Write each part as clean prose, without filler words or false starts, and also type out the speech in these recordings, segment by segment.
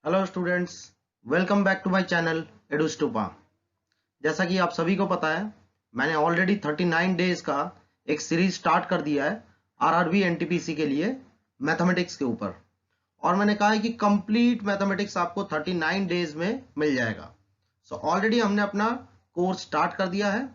Hello students, welcome back to my channel Edustupa. जैसा कि आप सभी को पता है, मैंने ऑलरेडी 39 डेज का एक सीरीज स्टार्ट कर दिया है आरआरबी एनटीपीसी के लिए मैथमेटिक्स के ऊपर। और मैंने कहा है कि कंप्लीट मैथमेटिक्स आपको 39 डेज में मिल जाएगा। सो ऑलरेडी हमने अपना कोर्स स्टार्ट कर दिया है।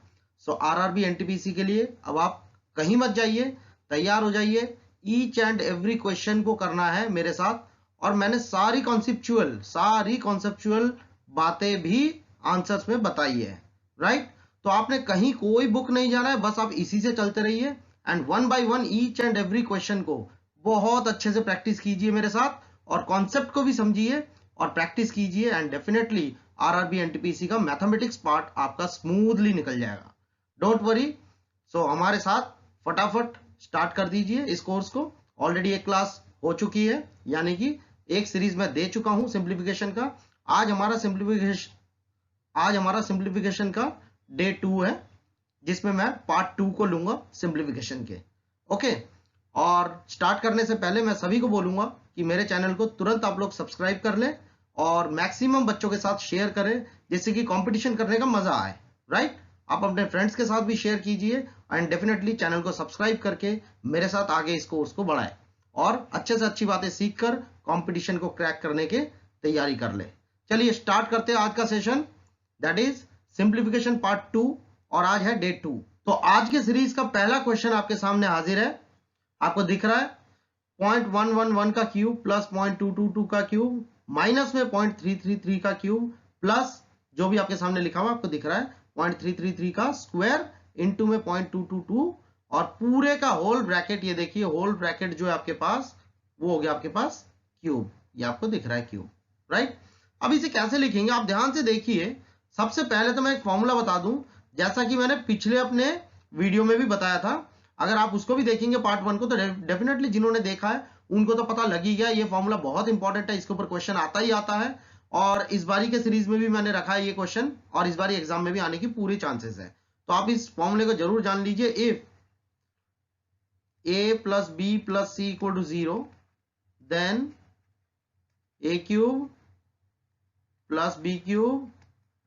सो आरआरबी एनटीपीसी के लिए अब आप कहीं मत जाइए, तैयार हो जाइए। ईच एंड एवरी क्वेश्चन को करना है मेरे साथ। और मैंने सारी कॉन्सेप्चुअल बातें भी आंसर्स में बताई है, राइट। तो आपने कहीं कोई बुक नहीं जाना है, बस आप इसी से चलते रहिए and one by one each and every question को बहुत अच्छे से प्रैक्टिस कीजिए मेरे साथ, और कॉन्सेप्ट को भी समझिए और प्रैक्टिस कीजिए एंड डेफिनेटली आरआरबी एनटीपीसी का मैथमेटिक्स पार्ट आपका स्मूथली निकल जाएगा। Don't worry. सो हमारे साथ फटाफट स्टार्ट कर दीजिए इस कोर्स को। ऑलरेडी एक क्लास हो चुकी है, यानी कि एक सीरीज में दे चुका हूं सिंप्लीफिकेशन का। आज हमारा सिंप्लीफिकेशन का डे 2 है, जिसमें मैं पार्ट 2 को लूंगा सिंप्लीफिकेशन के। ओके। और स्टार्ट करने से पहले मैं सभी को बोलूंगा कि मेरे चैनल को तुरंत आप लोग सब्सक्राइब कर लें और मैक्सिमम बच्चों के साथ शेयर करें, जिससे कि कंपटीशन करने का मजा आए, राइट। आप अपने फ्रेंड्स के साथ भी शेयर कीजिए एंड डेफिनेटली चैनल को सब्सक्राइब करके मेरे साथ आगे इस कोर्स को बढ़ाएं और अच्छे से अच्छी बातें सीखकर कंपटीशन को क्रैक करने के तैयारी कर ले। चलिए स्टार्ट करते हैं आज का session, that is simplification part 2, और आज है डे 2। तो आज के सीरीज का पहला क्वेश्चन आपके सामने हाजिर है। आपको दिख रहा है 0.111 का क्यूब प्लस 0.222 का क्यूब माइनस में 0.333 का क्यूब प्लस जो भी आपके सामने लिखा हुआ आपको दिख रहा है 0.333 का स्क्वायर इंटू में 0.222 और पूरे का होल ब्रैकेट। ये देखिए होल ब्रैकेट जो है आपके पास वो हो गया आपके पास क्यूब। ये आपको दिख रहा है क्यूब, राइट। अब इसे कैसे लिखेंगे आप ध्यान से देखिए। सबसे पहले तो मैं एक फॉर्मूला बता दूं, जैसा कि मैंने पिछले अपने वीडियो में भी बताया था। अगर आप उसको भी देखेंगे पार्ट 1 को, तो डेफिनेटली जिन्होंने देखा है उनको तो पता लग ही गया। ये फॉर्मूला बहुत इंपॉर्टेंट है, इसके ऊपर क्वेश्चन आता ही आता है, और इस बारी के सीरीज में भी मैंने रखा है ये क्वेश्चन, और इस बारी एग्जाम में भी आने की पूरी चांसेस है। तो आप इस फॉर्मूले को जरूर जान लीजिए। If a plus b plus c equal to 0, then a cube plus b cube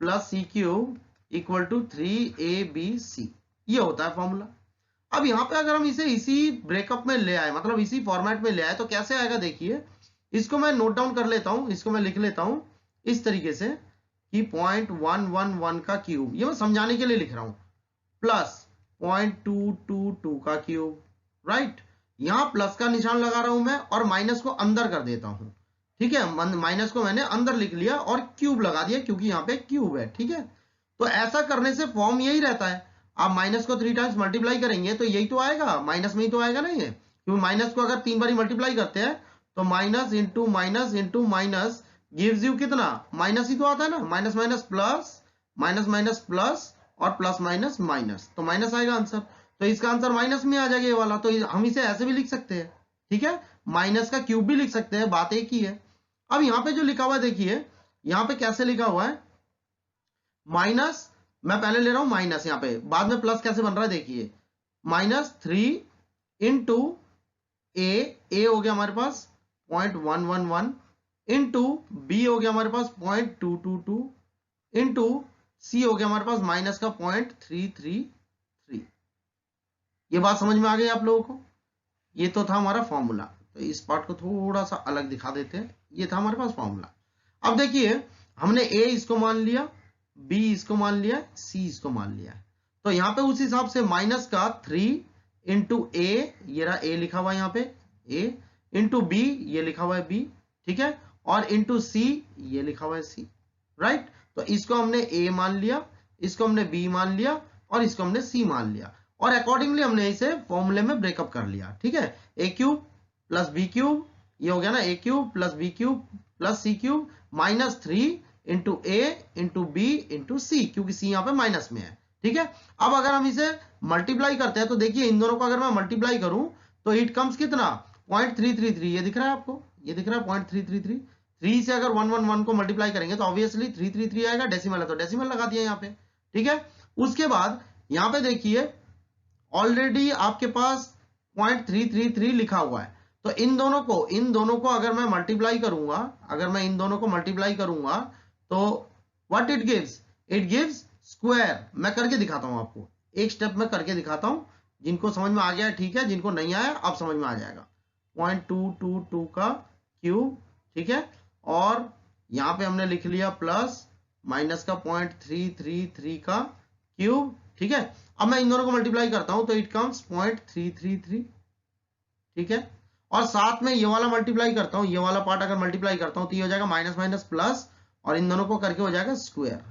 plus c cube equal to 3abc। ये होता है फॉर्मूला। अब यहां पे अगर हम इसे इसी ब्रेकअप में ले आए, मतलब इसी फॉर्मेट में ले आए, तो कैसे आएगा देखिए। इसको मैं नोट डाउन कर लेता हूं, इसको मैं लिख लेता हूं इस तरीके से कि 0.111 का क्यूब, ये मैं समझाने के लिए लिख रहा हूं, प्लस 0.222 का क्यूब, राइट। यहां प्लस का निशान लगा रहा हूं मैं और माइनस को अंदर कर देता हूं, ठीक है। माइनस को मैंने अंदर लिख लिया और क्यूब लगा दिया क्योंकि यहां पे क्यूब है, ठीक है। तो ऐसा करने से फॉर्म यही रहता है। आप माइनस को 3 टाइम्स मल्टीप्लाई करेंगे तो यही तो आएगा, माइनस में ही तो आएगा ना ये, क्योंकि माइनस को अगर 3 बारी मल्टीप्लाई करते हैं तो minus into minus gives you कितना, माइनस ही तो आता है ना। Minus minus plus, minus minus plus और प्लस माइनस माइनस, तो माइनस आएगा आंसर। तो इसका आंसर माइनस में आ जाएगा ये वाला। तो हम इसे ऐसे भी लिख सकते हैं, ठीक है। माइनस का क्यूब भी लिख सकते हैं, बात एक ही है। अब यहां पे जो लिखा हुआ है देखिए, यहां पे कैसे लिखा हुआ है, माइनस, मैं पहले ले रहा हूं माइनस, यहां पे बाद में प्लस कैसे बन रहा है देखिए, -3 इंटू ए हो गया हमारे पास 0.111 इंटू बी हो गया हमारे पास 0.222 इंटू सी हो गया हमारे पास माइनस का 0.333। ये बात समझ में आ गई आप लोगों को। ये तो था हमारा फॉर्मूला। तो इस पार्ट को थोड़ा सा अलग दिखा देते हैं। ये था हमारे पास फॉर्मूला। अब देखिए हमने ए इसको मान लिया, बी इसको मान लिया, सी इसको मान लिया। तो यहां पे उस हिसाब से माइनस का 3 इंटू ए, ये रहा ए लिखा हुआ है यहां पे ए, इंटू बी ये लिखा हुआ है बी, ठीक है, और इंटू सी ये लिखा हुआ है सी, राइट। तो इसको हमने ए मान लिया, इसको हमने बी मान लिया और इसको हमने सी मान लिया, और अकॉर्डिंगली हमने इसे फॉर्मूले में ब्रेकअप कर लिया, ठीक है। A cube plus B cube, ये हो गया ना a cube plus B cube plus C cube -3 into a into b into c, क्योंकि सी यहां पे माइनस में है, ठीक है। अब अगर हम इसे मल्टीप्लाई करते हैं तो देखिए इन दोनों को अगर मैं मल्टीप्लाई करूं तो इट कम्स कितना 0.333। ये दिख रहा है आपको, ये दिख रहा है 0.333। 3 से अगर 111 को मल्टीप्लाई करेंगे तो ऑब्वियसली 333 आएगा, डेसिमल है तो डेसिमल लगा दिया यहाँ पे, ठीक है। उसके बाद यहाँ पे देखिए ऑलरेडी आपके पास 0.333 लिखा हुआ है, तो इन दोनों को अगर मैं मल्टीप्लाई करूंगा, तो व्हाट इट गिव्स स्क्वायर। मैं करके दिखाता हूं आपको, एक स्टेप में करके दिखाता हूं, जिनको समझ में आ गया ठीक है, जिनको नहीं आया अब समझ में आ जाएगा। 0.222 का क्यूब, ठीक है, और यहां पे हमने लिख लिया प्लस माइनस का 0.333 का क्यूब, ठीक है। अब मैं इन दोनों को मल्टीप्लाई करता हूं तो इट कम्स 0.333, ठीक है, और साथ में ये वाला मल्टीप्लाई करता हूं, ये वाला पार्ट अगर मल्टीप्लाई करता हूं तो ये हो जाएगा माइनस माइनस प्लस, और इन दोनों को करके हो जाएगा स्क्वायर,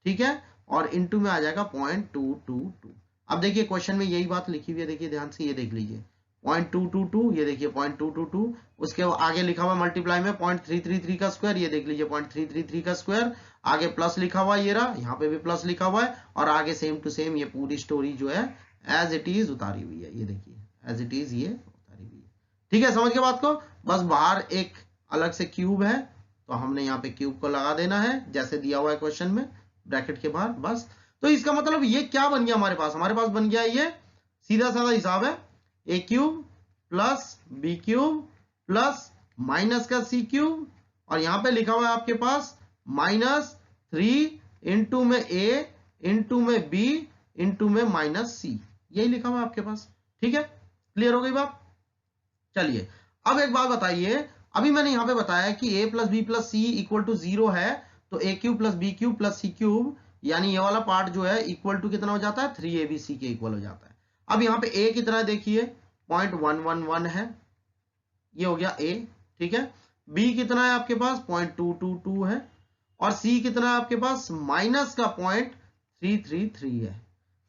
ठीक है, और इनटू में आ जाएगा 0.222। अब देखिए क्वेश्चन में यही बात लिखी हुई है, देखिए ध्यान से, ये देख लीजिए 0.222, ये देखिए 0.222, उसके आगे लिखा हुआ मल्टीप्लाई में 0.333 का स्क्वायर, ये देख लीजिए 0.333 का स्क्वायर, आगे प्लस लिखा हुआ ये रहा, यहाँ पे भी प्लस लिखा हुआ है, और आगे सेम टू सेम ये पूरी स्टोरी जो है एज इट इज उतारी हुई है, ये देखिए एज इट इज ये उतारी हुई है, ठीक है। समझ के बात को, बस बाहर एक अलग से क्यूब है तो हमने यहाँ पे क्यूब को लगा देना है जैसे दिया हुआ है क्वेश्चन में, ब्रैकेट के बाहर, बस। तो इसका मतलब ये क्या बन गया हमारे पास बन गया ये सीधा साधा हिसाब है, a cube plus B cube plus minus का सी क्यूब, और यहां पे लिखा हुआ है आपके पास -3 इंटू में ए इंटू में बी इंटू में माइनस सी, यही लिखा हुआ है आपके पास, ठीक है। क्लियर हो गई बात? चलिए अब एक बात बताइए, अभी मैंने यहां पे बताया कि a plus B plus C equal to 0 है, तो a cube plus B cube plus C cube, यानी ये वाला पार्ट जो है इक्वल टू कितना हो जाता है, 3abc के इक्वल हो जाता है। अब यहाँ पे a कितना है देखिए 0.111 है, ये हो गया a, ठीक है। b कितना है आपके पास 0.222 है, और c कितना है आपके पास माइनस का 0.333 है।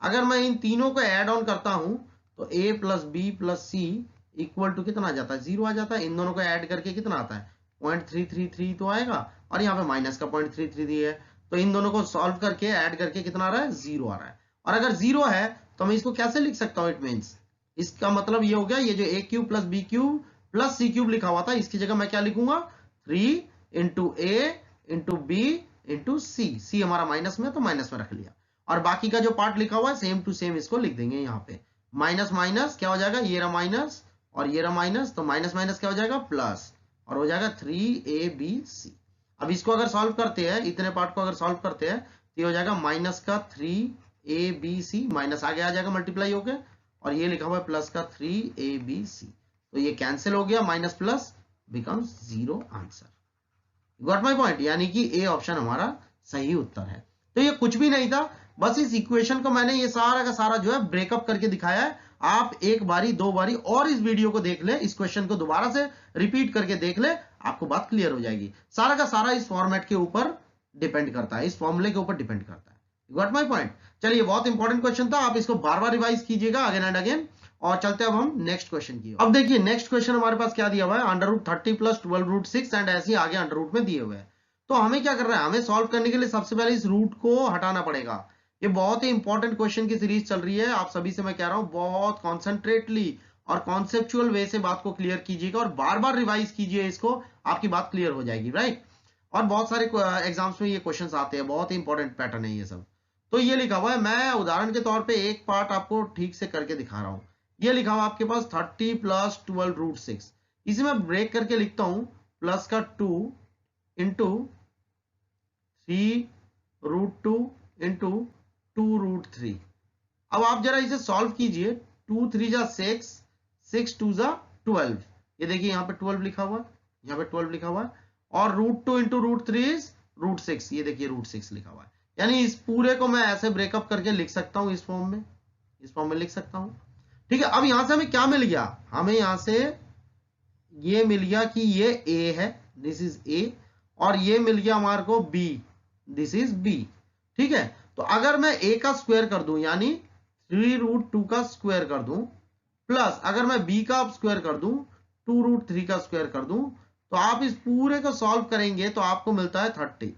अगर मैं इन तीनों को ऐड ऑन करता हूं तो a plus B plus C equal to कितना आ जाता है, 0 आ जाता है। इन दोनों को ऐड करके कितना आता है 0.333 तो आएगा, और यहाँ पे माइनस का 0.333 है, तो इन दोनों को सॉल्व करके ऐड करके कितना आ रहा है, 0 आ रहा है। और अगर 0 है तो मैं इसको कैसे लिख सकता हूं, इट मीन्स इसका मतलब ये हो गया, ये जो a cube plus B cube plus C cube लिखा हुआ था इसकी जगह मैं क्या लिखूंगा 3 into a into b into c, c हमारा माइनस में तो माइनस में रख लिया, और बाकी का जो पार्ट लिखा हुआ है सेम टू सेम इसको लिख देंगे यहाँ पे, माइनस माइनस क्या हो जाएगा, ये रहा माइनस और ये रहा माइनस, तो माइनस माइनस क्या हो जाएगा प्लस, और हो जाएगा 3abc। अब इसको अगर सॉल्व करते हैं, इतने पार्ट को अगर सॉल्व करते हैं तो ये हो जाएगा माइनस का 3abc, माइनस आगे आ जाएगा मल्टीप्लाई होके, और ये लिखा हुआ है प्लस का 3abc, तो ये कैंसिल हो गया, minus plus becomes 0 answer. Got my point, यानी कि ए ऑप्शन हमारा सही उत्तर है। तो ये कुछ भी नहीं था, बस इस इक्वेशन को मैंने ये सारा का सारा जो है ब्रेकअप करके दिखाया है। आप एक बारी दो बारी और इस वीडियो को देख ले, इस क्वेश्चन को दोबारा से रिपीट करके देख ले, आपको बात क्लियर हो जाएगी। सारा का सारा इस फॉर्मेट के ऊपर डिपेंड करता है, इस फॉर्मूले के ऊपर डिपेंड करता है। Got my point. चलिए बहुत इंपॉर्टेंट क्वेश्चन था, आप इसको बार बार रिवाइज कीजिएगा अगेन एंड अगेन। और चलते अब हम नेक्स्ट क्वेश्चन की। अब देखिए नेक्स्ट क्वेश्चन हमारे पास क्या दिया हुआ है, √30 प्लस 12√6 एंड ऐसे ही आगे अंडर रूट में दिए हुए हैं। तो हमें क्या करना है, हमें सॉल्व करने के लिए सबसे पहले इस रूट को हटाना पड़ेगा। ये बहुत ही इंपॉर्टेंट क्वेश्चन की सीरीज चल रही है, आप सभी से मैं कह रहा हूं बहुत कॉन्सेंट्रेटली और कॉन्सेप्चुअल वे से बात को क्लियर कीजिएगा और बार बार रिवाइज कीजिए इसको, आपकी बात क्लियर हो जाएगी, राइट। और बहुत सारे एग्जाम्स में ये क्वेश्चंस आते हैं, बहुत ही इंपॉर्टेंट पैटर्न है ये सब। तो ये लिखा हुआ है, मैं उदाहरण के तौर पे एक पार्ट आपको ठीक से करके दिखा रहा हूं। ये लिखा हुआ आपके पास 30 प्लस 12√6, इसे मैं ब्रेक करके लिखता हूं प्लस का 2 इंटू 3√2 इंटू 2√3। अब आप जरा इसे सॉल्व कीजिए, 2 3 जा 6, 6 2 जा 12, ये देखिए यहाँ पे 12 लिखा हुआ है, यहाँ पे 12 लिखा हुआ है, और √2 इंटू √3 इज √6, ये देखिए √6 लिखा हुआ है। यानी इस पूरे को मैं ऐसे ब्रेकअप करके लिख सकता हूं, इस फॉर्म में लिख सकता हूं, ठीक है। अब यहां से हमें क्या मिल गया, हमें यहां से ये मिल गया कि ये a है, दिस इज a, और ये मिल गया हमारे को b, दिस इज b, ठीक है। तो अगर मैं a का स्क्वायर कर दूं, यानी 3√2 का स्क्वायर कर दूं, प्लस अगर मैं b का स्क्वायर कर दूं 2√3 का स्क्वायर कर दूं, तो आप इस पूरे को सॉल्व करेंगे तो आपको मिलता है 30,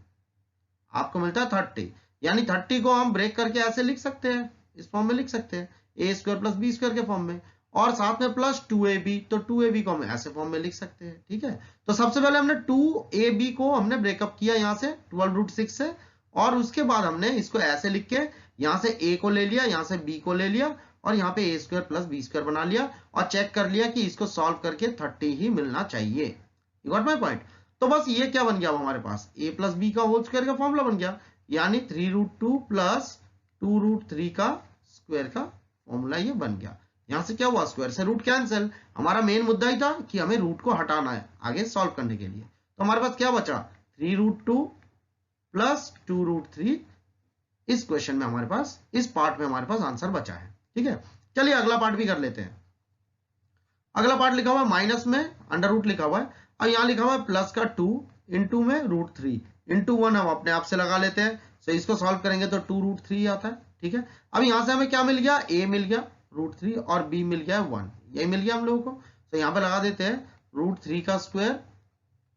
आपको मिलता है 30। यानी 30 को हम ब्रेक करके ऐसे लिख सकते हैं, इस फॉर्म में लिख सकते हैं, a square plus b square के फॉर्म में, और साथ में प्लस 2ab, तो 2ab को हम ऐसे फॉर्म में लिख सकते हैं, ठीक है। तो सबसे पहले हमने 2ab को हमने ब्रेकअप किया यहां से 12√6 से, और उसके बाद हमने इसको ऐसे लिख के यहां से a को ले लिया, यहां से b को ले लिया, और यहाँ पे ए स्क्वायर प्लस बी स्क्वायर बना लिया और चेक कर लिया कि इसको सॉल्व करके 30 ही मिलना चाहिए। You got my point. तो बस ये क्या बन गया हमारे पास, ए प्लस बी का होल स्क्वायर का फॉर्मूला बन गया, यानी 3√2 प्लस 2√3 का स्क्वायर का फॉर्मूला ये बन गया। यहां से क्या हुआ, स्क्वायर से रूट कैंसिल। हमारा मेन मुद्दा ही था कि हमें रूट को हटाना है आगे सॉल्व करने के लिए। तो हमारे पास क्या बचा, 3√2 प्लस 2√3। इस क्वेश्चन में हमारे पास, इस पार्ट में हमारे पास आंसर बचा है। ठीक है, चलिए अगला पार्ट भी कर लेते हैं। अगला पार्ट लिखा हुआ है माइनस में अंडर रूट लिखा हुआ है, और यहां लिखा हुआ है प्लस का 2 इंटू में √3 इंटू 1 हम अपने आप से लगा लेते हैं। तो इसको सॉल्व करेंगे तो 2√3 आता है। ठीक है, अब यहां से हमें क्या मिल गया, a मिल गया √3 और b मिल गया 1, ये मिल गया हम लोगों को। तो यहां पे लगा देते हैं √3 का स्क्वायर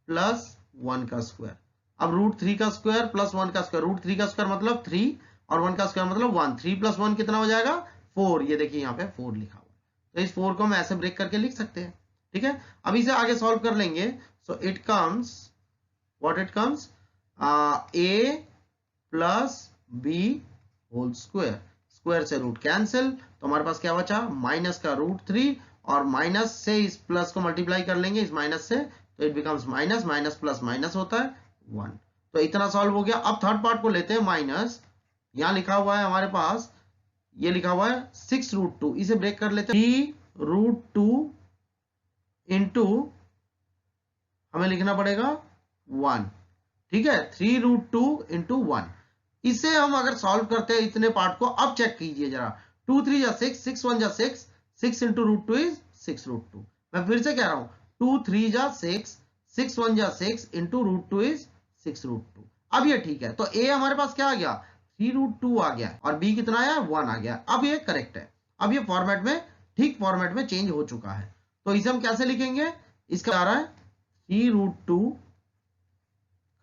प्लस 1 का स्क्वायर। अब √3 का स्क्वायर प्लस 1 का स्क्वायर, √3 का स्क्वायर मतलब 3 और 1 का स्क्वायर मतलब 1, 3 प्लस 1 कितना हो जाएगा 4। ये देखिए यहाँ पे 4 लिखा हुआ है, तो इस 4 को हम ऐसे ब्रेक करके लिख सकते हैं। ठीक है, अब इसे आगे सॉल्व कर लेंगे। So it comes what it comes, a plus b whole square, square से रूट कैंसिल, तो हमारे पास क्या बचा, माइनस का √3 और माइनस से इस प्लस को मल्टीप्लाई कर लेंगे इस माइनस से, तो it becomes minus, minus plus minus होता है 1। तो इतना सॉल्व हो गया। अब थर्ड पार्ट को लेते हैं माइनस, यहां लिखा हुआ है हमारे पास, ये लिखा हुआ है 6√2, इसे ब्रेक कर लेते हैं 3√2 इंटू हमें लिखना पड़ेगा 1। ठीक है, 3√2 इंटू 1। इसे हम अगर सॉल्व करते हैं इतने पार्ट को, अब चेक कीजिए जरा, 2 3 जा 6, 6 1 जा 6, 6 इंटू √2 इज 6√2। मैं फिर से कह रहा हूं, 2 3 जा 6, 6 1 जा 6 इंटू √2 इज 6√2। अब ये ठीक है, तो a हमारे पास क्या आ गया, 3√2 आ गया और b कितना आया, 1 आ गया। अब ये करेक्ट है, अब ये फॉर्मेट में, ठीक फॉर्मेट में चेंज हो चुका है। तो इसे हम कैसे लिखेंगे, इसका आ रहा है 3√2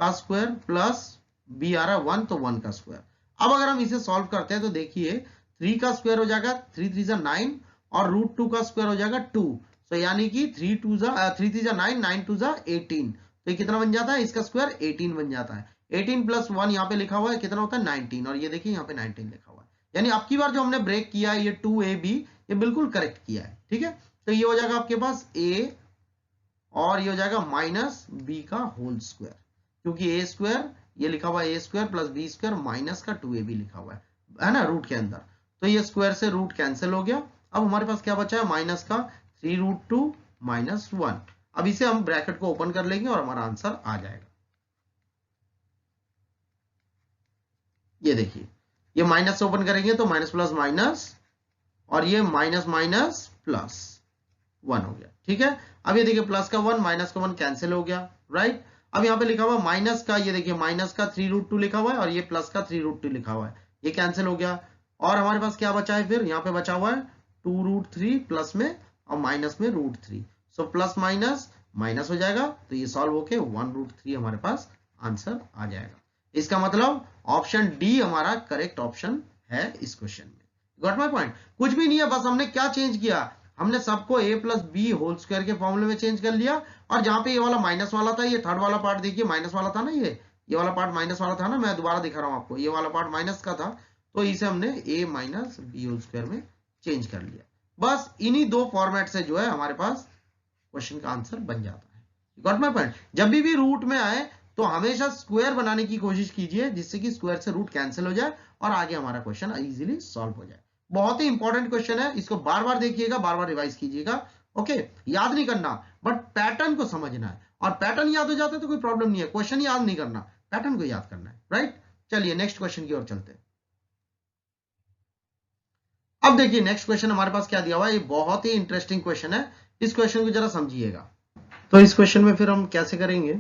का स्क्वायर प्लस b आ रहा है 1, तो 1 का स्क्वायर। अब अगर हम इसे सॉल्व करते हैं तो देखिए 3 का स्क्वायर हो जाएगा 3 3 जा 9 और √2 का स्क्वायर हो जाएगा 2। तो यानी कि 3 3 जा 9, 9 2 जा 18, तो ये कितना बन जाता है, इसका स्क्वायर 18 बन जाता है। 18 प्लस 1 यहाँ पे लिखा हुआ है कितना होता है 19, और ये देखिए यहाँ पे 19 लिखा हुआ है। यानी अब की बार जो हमने ब्रेक किया है ये 2ab, ये बिल्कुल करेक्ट किया है। ठीक है, तो ये हो जाएगा आपके पास a और ये हो जाएगा माइनस b का होल स्क्वायर, क्योंकि a स्क्वायर ये लिखा हुआ है a square plus b square minus का 2ab लिखा हुआ है ना रूट के अंदर। तो ये स्क्वायर से रूट कैंसिल हो गया। अब हमारे पास क्या बचा है, माइनस का 3√2 माइनस 1। अब इसे हम ब्रैकेट को ओपन कर लेंगे और हमारा आंसर आ जाएगा। ये देखिए, ये माइनस से ओपन करेंगे तो माइनस प्लस माइनस और ये माइनस माइनस प्लस 1 हो गया। ठीक है, अब ये देखिए प्लस का 1 माइनस का 1 कैंसिल हो गया, राइट। अब यहाँ पे लिखा हुआ माइनस का, ये देखिए माइनस का 3√2 लिखा हुआ है और ये प्लस का 3√2 लिखा हुआ है, ये कैंसिल हो गया। और हमारे पास क्या बचा है, फिर यहाँ पे बचा हुआ है 2√3 प्लस में और माइनस में √3, सो प्लस माइनस माइनस हो जाएगा, तो ये सॉल्व होके 1√3 हमारे पास आंसर आ जाएगा। इसका मतलब ऑप्शन डी हमारा करेक्ट ऑप्शन है इस क्वेश्चन में। Got my point. कुछ भी नहीं है, बस हमने क्या चेंज किया, हमने सबको a plus B whole square के फॉर्मूले में चेंज कर लिया, और जहां पे ये वाला माइनस वाला था, ये थर्ड वाला पार्ट देखिए माइनस वाला था ना, ये वाला पार्ट माइनस वाला था ना, मैं दोबारा दिखा रहा हूं आपको, ये वाला पार्ट माइनस का था, तो इसे हमने a minus B whole square में चेंज कर लिया। बस इन्हीं दो फॉर्मेट से जो है हमारे पास क्वेश्चन का आंसर बन जाता है। Got my point. जब भी रूट में आए तो हमेशा स्क्वायर बनाने की कोशिश कीजिए, जिससे कि स्क्वायर से रूट कैंसिल हो जाए और आगे हमारा क्वेश्चन इजीली सॉल्व हो जाए। बहुत ही इंपॉर्टेंट क्वेश्चन है, इसको बार बार देखिएगा, बार बार रिवाइज कीजिएगा। ओके, याद नहीं करना बट पैटर्न को समझना है, और पैटर्न याद हो जाता है तो कोई प्रॉब्लम नहीं है, क्वेश्चन याद नहीं करना, पैटर्न को याद करना है, राइट। चलिए नेक्स्ट क्वेश्चन की ओर चलते हैं। अब देखिए नेक्स्ट क्वेश्चन हमारे पास क्या दिया हुआ है, ये बहुत ही इंटरेस्टिंग क्वेश्चन है, इस क्वेश्चन को जरा समझिएगा। तो इस क्वेश्चन में फिर हम कैसे करेंगे,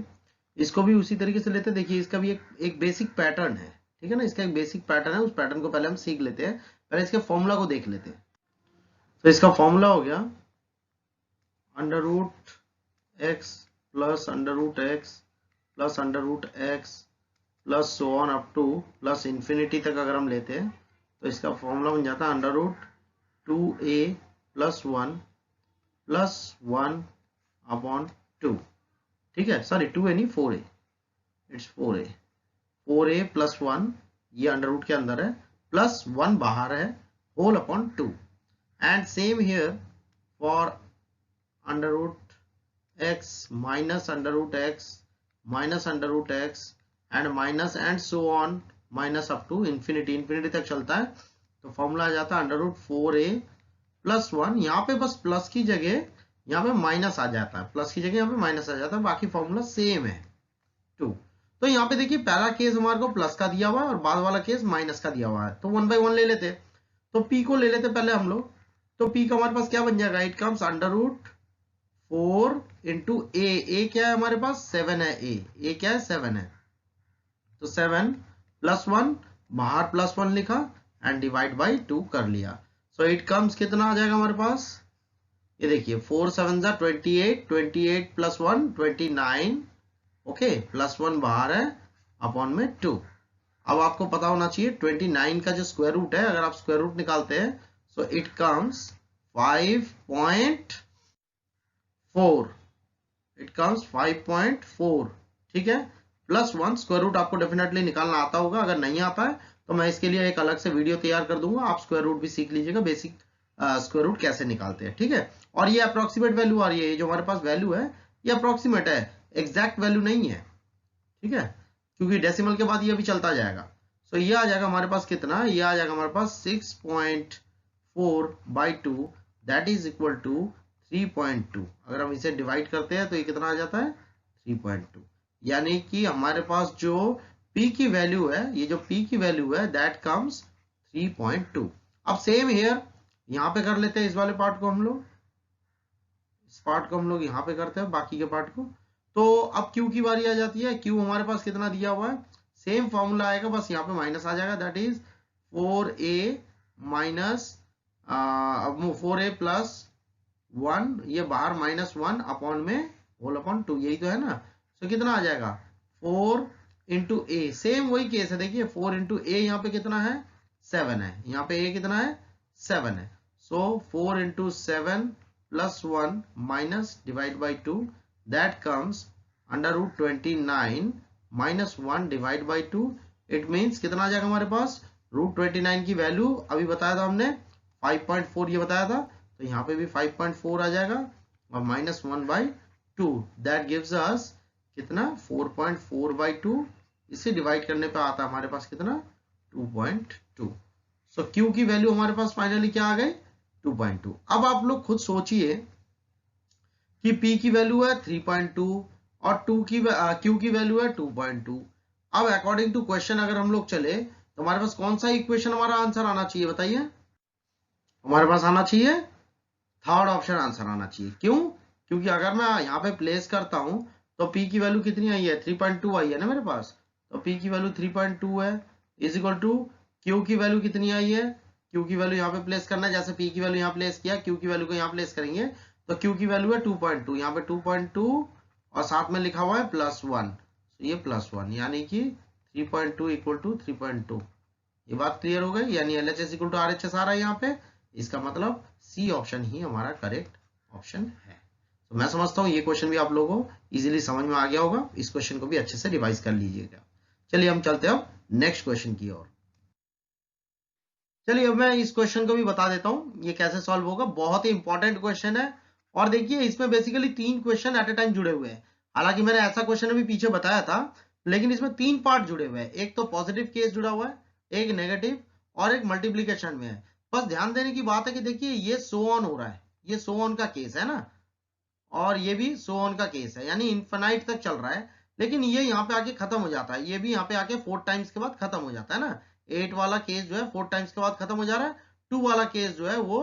इसको भी उसी तरीके से लेते हैं। देखिए इसका भी एक बेसिक पैटर्न है, ठीक है ना, इसका एक बेसिक पैटर्न है, उस पैटर्न को पहले हम सीख लेते हैं, पहले इसके फॉर्मूला को देख लेते हैं। तो इसका फॉर्मूला हो गया √x plus √x plus √x plus so on up two plus infinity तक अगर हम लेते हैं तो इसका फॉर्मूला बन जाता है √2a प्लस 1 प्लस 1 अपॉन 2। ठीक है, सॉरी 2a नहीं 4a, इट्स 4a प्लस 1, ये अंडर रूट के अंदर है, प्लस 1 बाहर है, whole upon 2। and same here for under root x minus under root x minus under root x and minus and so on minus up to infinity तक चलता है। तो फॉर्मूला आ जाता है अंडर रूट 4a प्लस 1, यहाँ पे बस plus की जगह यहाँ पे माइनस आ जाता है, प्लस की जगह यहाँ पे माइनस आ जाता है, बाकी फॉर्मूला सेम है 2। तो यहाँ पे देखिए पहला केस हमारे को प्लस का दिया हुआ है और बाद वाला केस माइनस का दिया हुआ है, तो 1 बाई 1 ले लेते। तो p को ले लेते पहले हम लोग, तो p का हमारे पास क्या बन जाएगा, it comes under root 4 into a क्या है हमारे पास 7 है, ए क्या है 7 है, तो 7 प्लस 1 बाहर प्लस 1 लिखा एंड डिवाइड बाई 2 कर लिया। सो इट कम्स कितना आ जाएगा हमारे पास, ये देखिए 4 7 जा 28, 28 प्लस 1 29, ओके प्लस 1 बाहर है अपॉन में 2। अब आपको पता होना चाहिए 29 का जो स्क्वायर रूट है, अगर आप स्क्वायर रूट निकालते हैं सो इट कम्स 5.4, इट कम्स 5.4, ठीक है। प्लस 1 स्क्वायर रूट आपको डेफिनेटली निकालना आता होगा, अगर नहीं आता है तो मैं इसके लिए एक अलग से वीडियो तैयार कर दूंगा, आप स्क्वायर रूट भी सीख लीजिएगा, बेसिक स्क्वायर रूट कैसे निकालते हैं, ठीक है। और ये अप्रोक्सीमेट वैल्यू आ रही है, ये जो हमारे पास वैल्यू है ये अप्रोक्सीमेट है, एग्जैक्ट वैल्यू नहीं है, ठीक है, क्योंकि डेसिमल के बाद ये भी चलता जाएगा। सो ये आ जाएगा हमारे पास कितना, ये आ जाएगा हमारे पास 6.4 by 2 that is equal to 3.2। अगर हम इसे डिवाइड करते हैं तो ये कितना आ जाता है 3.2, यानी कि हमारे पास जो p की वैल्यू है, ये जो p की वैल्यू है दैट कम्स 3.2। अब सेम हियर यहाँ पे कर लेते हैं, इस वाले पार्ट को हम लोग, इस पार्ट को हम लोग यहाँ पे करते हैं बाकी के पार्ट को। तो अब q की बारी आ जाती है, q हमारे पास कितना दिया हुआ है, सेम फॉर्मूला आएगा, बस यहाँ पे माइनस आ जाएगा, that is 4a minus 4a plus 1, ये बाहर माइनस 1 अपॉन में होल अपॉन 2, यही तो है ना। तो कितना आ जाएगा 4 इंटू ए, सेम वही केस है, देखिए 4 इंटू ए यहाँ पे कितना है 7 है, यहाँ पे ए कितना है 7 है। So 4 into 7 plus 1 minus divide by 2 that comes under root 29 minus 1 divide by 2, it means कितना आ जाएगा हमारे पास, रूट 29 की वैल्यू अभी बताया था हमने 5.4 ये बताया था, तो यहाँ पे भी 5.4 आ जाएगा और minus 1 by 2 that gives us कितना 4.4 बाई 2, इसे डिवाइड करने पे आता है हमारे पास कितना 2.2। सो Q की वैल्यू हमारे पास फाइनली क्या आ गई 2.2। अब आप लोग खुद सोचिए कि P की वैल्यू है 3.2 और Q की वैल्यू है 2.2। अब अकॉर्डिंग टू क्वेश्चन अगर हम लोग चले तो हमारे पास कौन सा इक्वेशन हमारा आंसर आना चाहिए बताइए, हमारे पास आना चाहिए थर्ड ऑप्शन आंसर आना चाहिए। क्यों, क्योंकि अगर मैं यहाँ पे प्लेस करता हूं तो P की वैल्यू कितनी आई है 3.2 आई है ना मेरे पास, तो P की वैल्यू 3.2 है इज इक्वल टू Q की वैल्यू कितनी आई है, Q की वैल्यू यहाँ पे प्लेस करना है, जैसे P की वैल्यू यहाँ प्लेस किया Q की वैल्यू को यहाँ प्लेस करेंगे, तो Q की वैल्यू है 2.2, यहाँ पे 2.2 और साथ में लिखा हुआ है प्लस 1, तो ये प्लस 1 यानी कि 3.2 इक्वल टू 3.2। ये बात क्लियर हो गई, यानी LHS इक्वल टू RHS आ रहा है यहाँ पे, इसका मतलब सी ऑप्शन ही हमारा करेक्ट ऑप्शन है। तो मैं समझता हूँ ये क्वेश्चन भी आप लोगों को इजीली समझ में आ गया होगा, इस क्वेश्चन को भी अच्छे से रिवाइज कर लीजिएगा। चलिए हम चलते हैं अब नेक्स्ट क्वेश्चन की ओर। चलिए अब मैं इस क्वेश्चन को भी बता देता हूँ ये कैसे सॉल्व होगा, बहुत ही इंपॉर्टेंट क्वेश्चन है और देखिए इसमें basically 3 question at a time जुड़े हुए हैं। हालांकि मैंने ऐसा क्वेश्चन भी पीछे बताया था, लेकिन इसमें 3 पार्ट जुड़े हुए हैं, एक तो पॉजिटिव केस जुड़ा हुआ है, एक नेगेटिव और एक मल्टीप्लीकेशन में है। बस ध्यान देने की बात है कि देखिए ये सो ऑन हो रहा है, ये सो ऑन का केस है ना, और ये भी सो ऑन का केस है, यानी इनफिनाइट तक चल रहा है, लेकिन ये यहाँ पे आके खत्म हो जाता है, ये भी यहाँ पे आके 4 टाइम्स के बाद खत्म हो जाता है ना। 8 वाला केस जो है 4 टाइम्स के बाद खत्म हो जा रहा है, 2 वाला केस जो है वो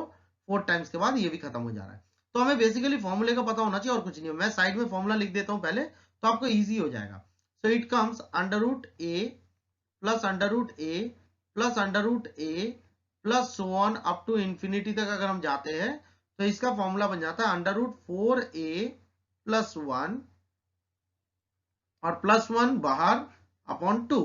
4 टाइम्स के बाद ये भी खत्म हो जा रहा है। तो हमें बेसिकली फॉर्मूले का पता होना चाहिए और कुछ नहीं है। मैं साइड में फॉर्मूला लिख देता हूँ पहले, तो आपको ईजी हो जाएगा। So it comes under root A plus under root A plus under root A plus so on up to infinity तक अगर हम जाते हैं तो इसका फॉर्मूला बन जाता है अंडर रूट 4a प्लस 1 और प्लस 1 बाहर अपॉन 2।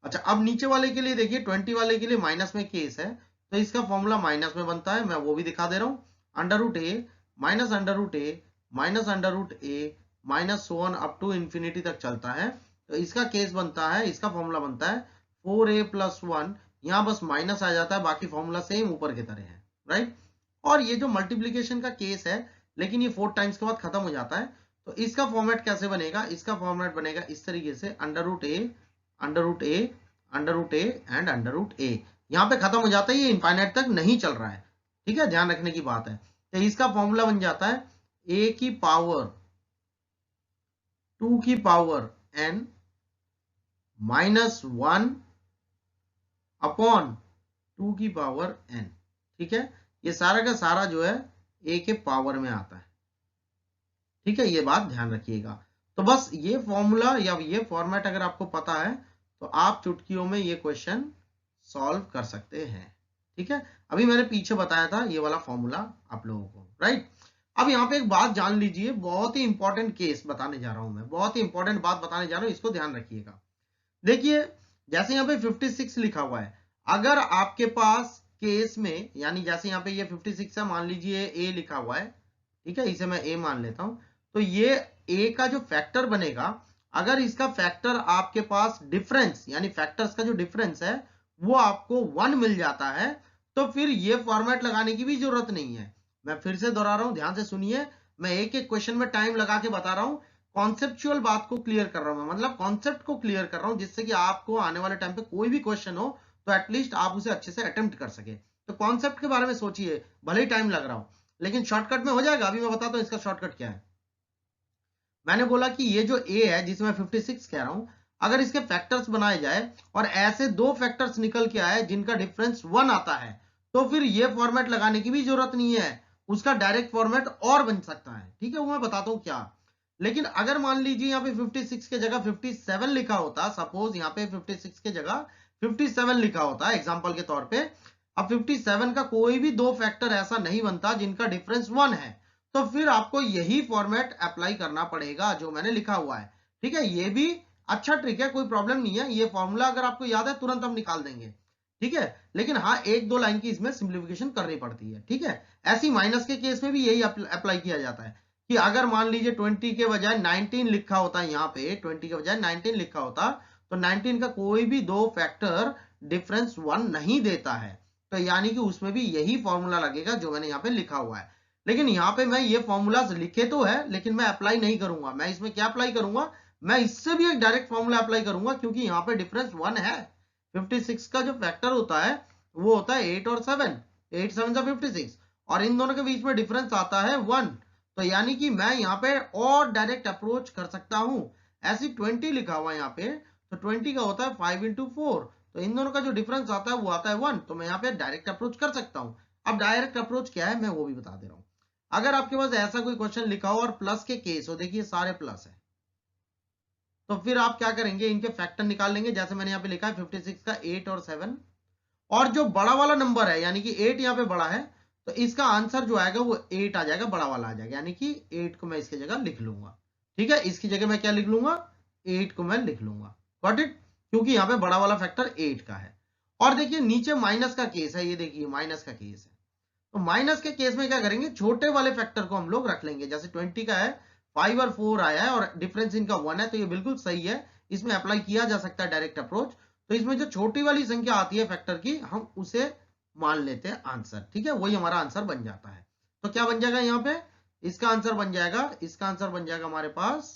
अच्छा अब नीचे वाले के लिए देखिए 20 वाले के लिए माइनस में केस है, तो इसका फॉर्मूला माइनस में बनता है, मैं वो भी दिखा दे रहा हूं। Under root A minus under root A minus under root A minus so on up to infinity तक चलता है, तो इसका केस बनता है, इसका फॉर्मूला बनता है 4a प्लस 1, यहां बस माइनस आ जाता है, बाकी फॉर्मूला सेम ऊपर की तरह है, राइट। और ये जो मल्टीप्लीकेशन का केस है, लेकिन ये 4 टाइम्स के बाद खत्म हो जाता है, तो इसका फॉर्मेट कैसे बनेगा? इसका फॉर्मेट बनेगा इस तरीके से, under root a, under root a, under root a and under root a. यहाँ पे खत्म हो जाता है, ये इनफाइनाइट तक नहीं चल रहा है, ठीक है, ध्यान रखने की बात है। तो इसका फॉर्मूला बन जाता है ए की पावर 2 की पावर n माइनस 1 अपॉन 2 की पावर n, ठीक है। ये सारा का सारा जो है a के पावर में आता है, ठीक है, ये बात ध्यान रखिएगा। तो बस ये फॉर्मूला या ये फॉर्मेट अगर आपको पता है तो आप चुटकियों में ये क्वेश्चन सॉल्व कर सकते हैं, ठीक है। अभी मैंने पीछे बताया था ये वाला फॉर्मूला आप लोगों को, राइट। अब यहाँ पे एक बात जान लीजिए, बहुत ही इंपॉर्टेंट केस बताने जा रहा हूं मैं, बहुत ही इंपॉर्टेंट बात बताने जा रहा हूं, इसको ध्यान रखिएगा। देखिए जैसे यहाँ पे 56 लिखा हुआ है, अगर आपके पास केस में, यानी जैसे यहाँ पे ये 56 है, मान लीजिए ए लिखा हुआ है, ठीक है, इसे मैं ए मान लेता हूं, तो ये ए का जो फैक्टर बनेगा, अगर इसका फैक्टर आपके पास डिफरेंस, यानी फैक्टर्स का जो डिफरेंस है वो आपको 1 मिल जाता है, तो फिर ये फॉर्मेट लगाने की भी जरूरत नहीं है। मैं फिर से दोहरा रहा हूं, ध्यान से सुनिए, मैं एक एक क्वेश्चन में टाइम लगा के बता रहा हूं, कॉन्सेप्चुअल बात को क्लियर कर रहा हूं मैं, मतलब कॉन्सेप्ट को क्लियर कर रहा हूं, जिससे कि आपको आने वाले टाइम पे कोई भी क्वेश्चन हो तो एटलीस्ट आप उसे अच्छे से अटेम्प्ट कर सके। तो कॉन्सेप्ट के बारे में सोचिए, भले ही टाइम लग रहा हो, लेकिन शॉर्टकट में हो जाएगा। अभी मैं बताता हूं इसका शॉर्टकट क्या है। मैंने बोला कि ये जो a है जिसे मैं 56 कह रहा हूं, अगर इसके फैक्टर्स बनाए जाए और ऐसे दो फैक्टर्स निकल के आए जिनका डिफरेंस 1 आता है, तो फिर ये फॉर्मेट लगाने की भी जरूरत नहीं है, उसका डायरेक्ट फॉर्मेट और बन सकता है, ठीक है, वो मैं बताता हूं क्या। लेकिन अगर मान लीजिए यहाँ पे 56 के जगह 57 लिखा होता, सपोज यहाँ पे 56 के जगह 57 लिखा होता एग्जांपल के तौर पे, अब 57 का कोई भी दो फैक्टर ऐसा नहीं बनता जिनका डिफरेंस 1 है, तो फिर आपको यही फॉर्मेट अप्लाई करना पड़ेगा जो मैंने लिखा हुआ है, ठीक है। ये भी अच्छा ट्रिक है, कोई प्रॉब्लम नहीं है, ये फॉर्मूला अगर आपको याद है तुरंत हम निकाल देंगे, ठीक है। लेकिन हाँ, एक दो लाइन की इसमें सिंप्लीफिकेशन करनी पड़ती है, ठीक है। ऐसी माइनस के केस में भी यही अप्लाई किया जाता है कि अगर मान लीजिए 20 के बजाय 19 लिखा होता है, यहाँ पे 20 के बजाय 19 लिखा होता, तो 19 का कोई भी दो फैक्टर डिफरेंस 1 नहीं देता है, तो यानी कि उसमें भी यही फॉर्मूला लगेगा जो मैंने यहाँ पे लिखा हुआ है। लेकिन यहाँ पे मैं ये फॉर्मूलाज लिखे तो है, लेकिन मैं अप्लाई नहीं करूंगा। मैं इसमें क्या अप्लाई करूंगा, मैं इससे भी एक डायरेक्ट फॉर्मूला अप्लाई करूंगा, क्योंकि यहाँ पे डिफरेंस 1 है। 56 का जो फैक्टर होता है वो होता है 8 और 7, 8 7 56, और इन दोनों के बीच में डिफरेंस आता है 1, तो यानी कि मैं यहाँ पे और डायरेक्ट अप्रोच कर सकता हूं। ऐसी 20 लिखा हुआ है यहाँ पे, तो 20 का होता है 5 into 4, तो इन दोनों का जो डिफरेंस आता है वो आता है 1, तो मैं यहाँ पे डायरेक्ट अप्रोच कर सकता हूं। अब डायरेक्ट अप्रोच क्या है मैं वो भी बता दे रहा हूं। अगर आपके पास ऐसा कोई क्वेश्चन लिखा हो और प्लस के केस हो, देखिए सारे प्लस है, तो फिर आप क्या करेंगे, इनके फैक्टर निकाल लेंगे। जैसे मैंने यहाँ पे लिखा है 56 का 8 और 7, और जो बड़ा वाला नंबर है यानी कि 8 यहाँ पे बड़ा है, तो इसका आंसर जो आएगा वो 8 आ जाएगा, बड़ा वाला आ जाएगा, यानी कि 8 को मैं इसकी जगह लिख लूंगा, ठीक है। इसकी जगह मैं क्या लिख लूंगा, 8 को मैं लिख लूंगा, गॉट इट, क्योंकि यहाँ पे बड़ा वाला फैक्टर 8 का है। और देखिए नीचे माइनस का केस है, ये देखिए माइनस का केस है, तो माइनस के केस में क्या करेंगे, छोटे वाले फैक्टर को हम लोग रख लेंगे। जैसे 20 का है 5 और 4 आया है और डिफरेंस इनका 1 है, तो ये बिल्कुल सही है, इसमें अप्लाई किया जा सकता है डायरेक्ट अप्रोच। तो इसमें जो छोटी वाली संख्या आती है फैक्टर की, हम उसे मान लेते हैं आंसर, ठीक है, वही हमारा आंसर बन जाता है। तो क्या बन जाएगा यहाँ पे, इसका आंसर बन जाएगा, इसका आंसर बन जाएगा हमारे पास,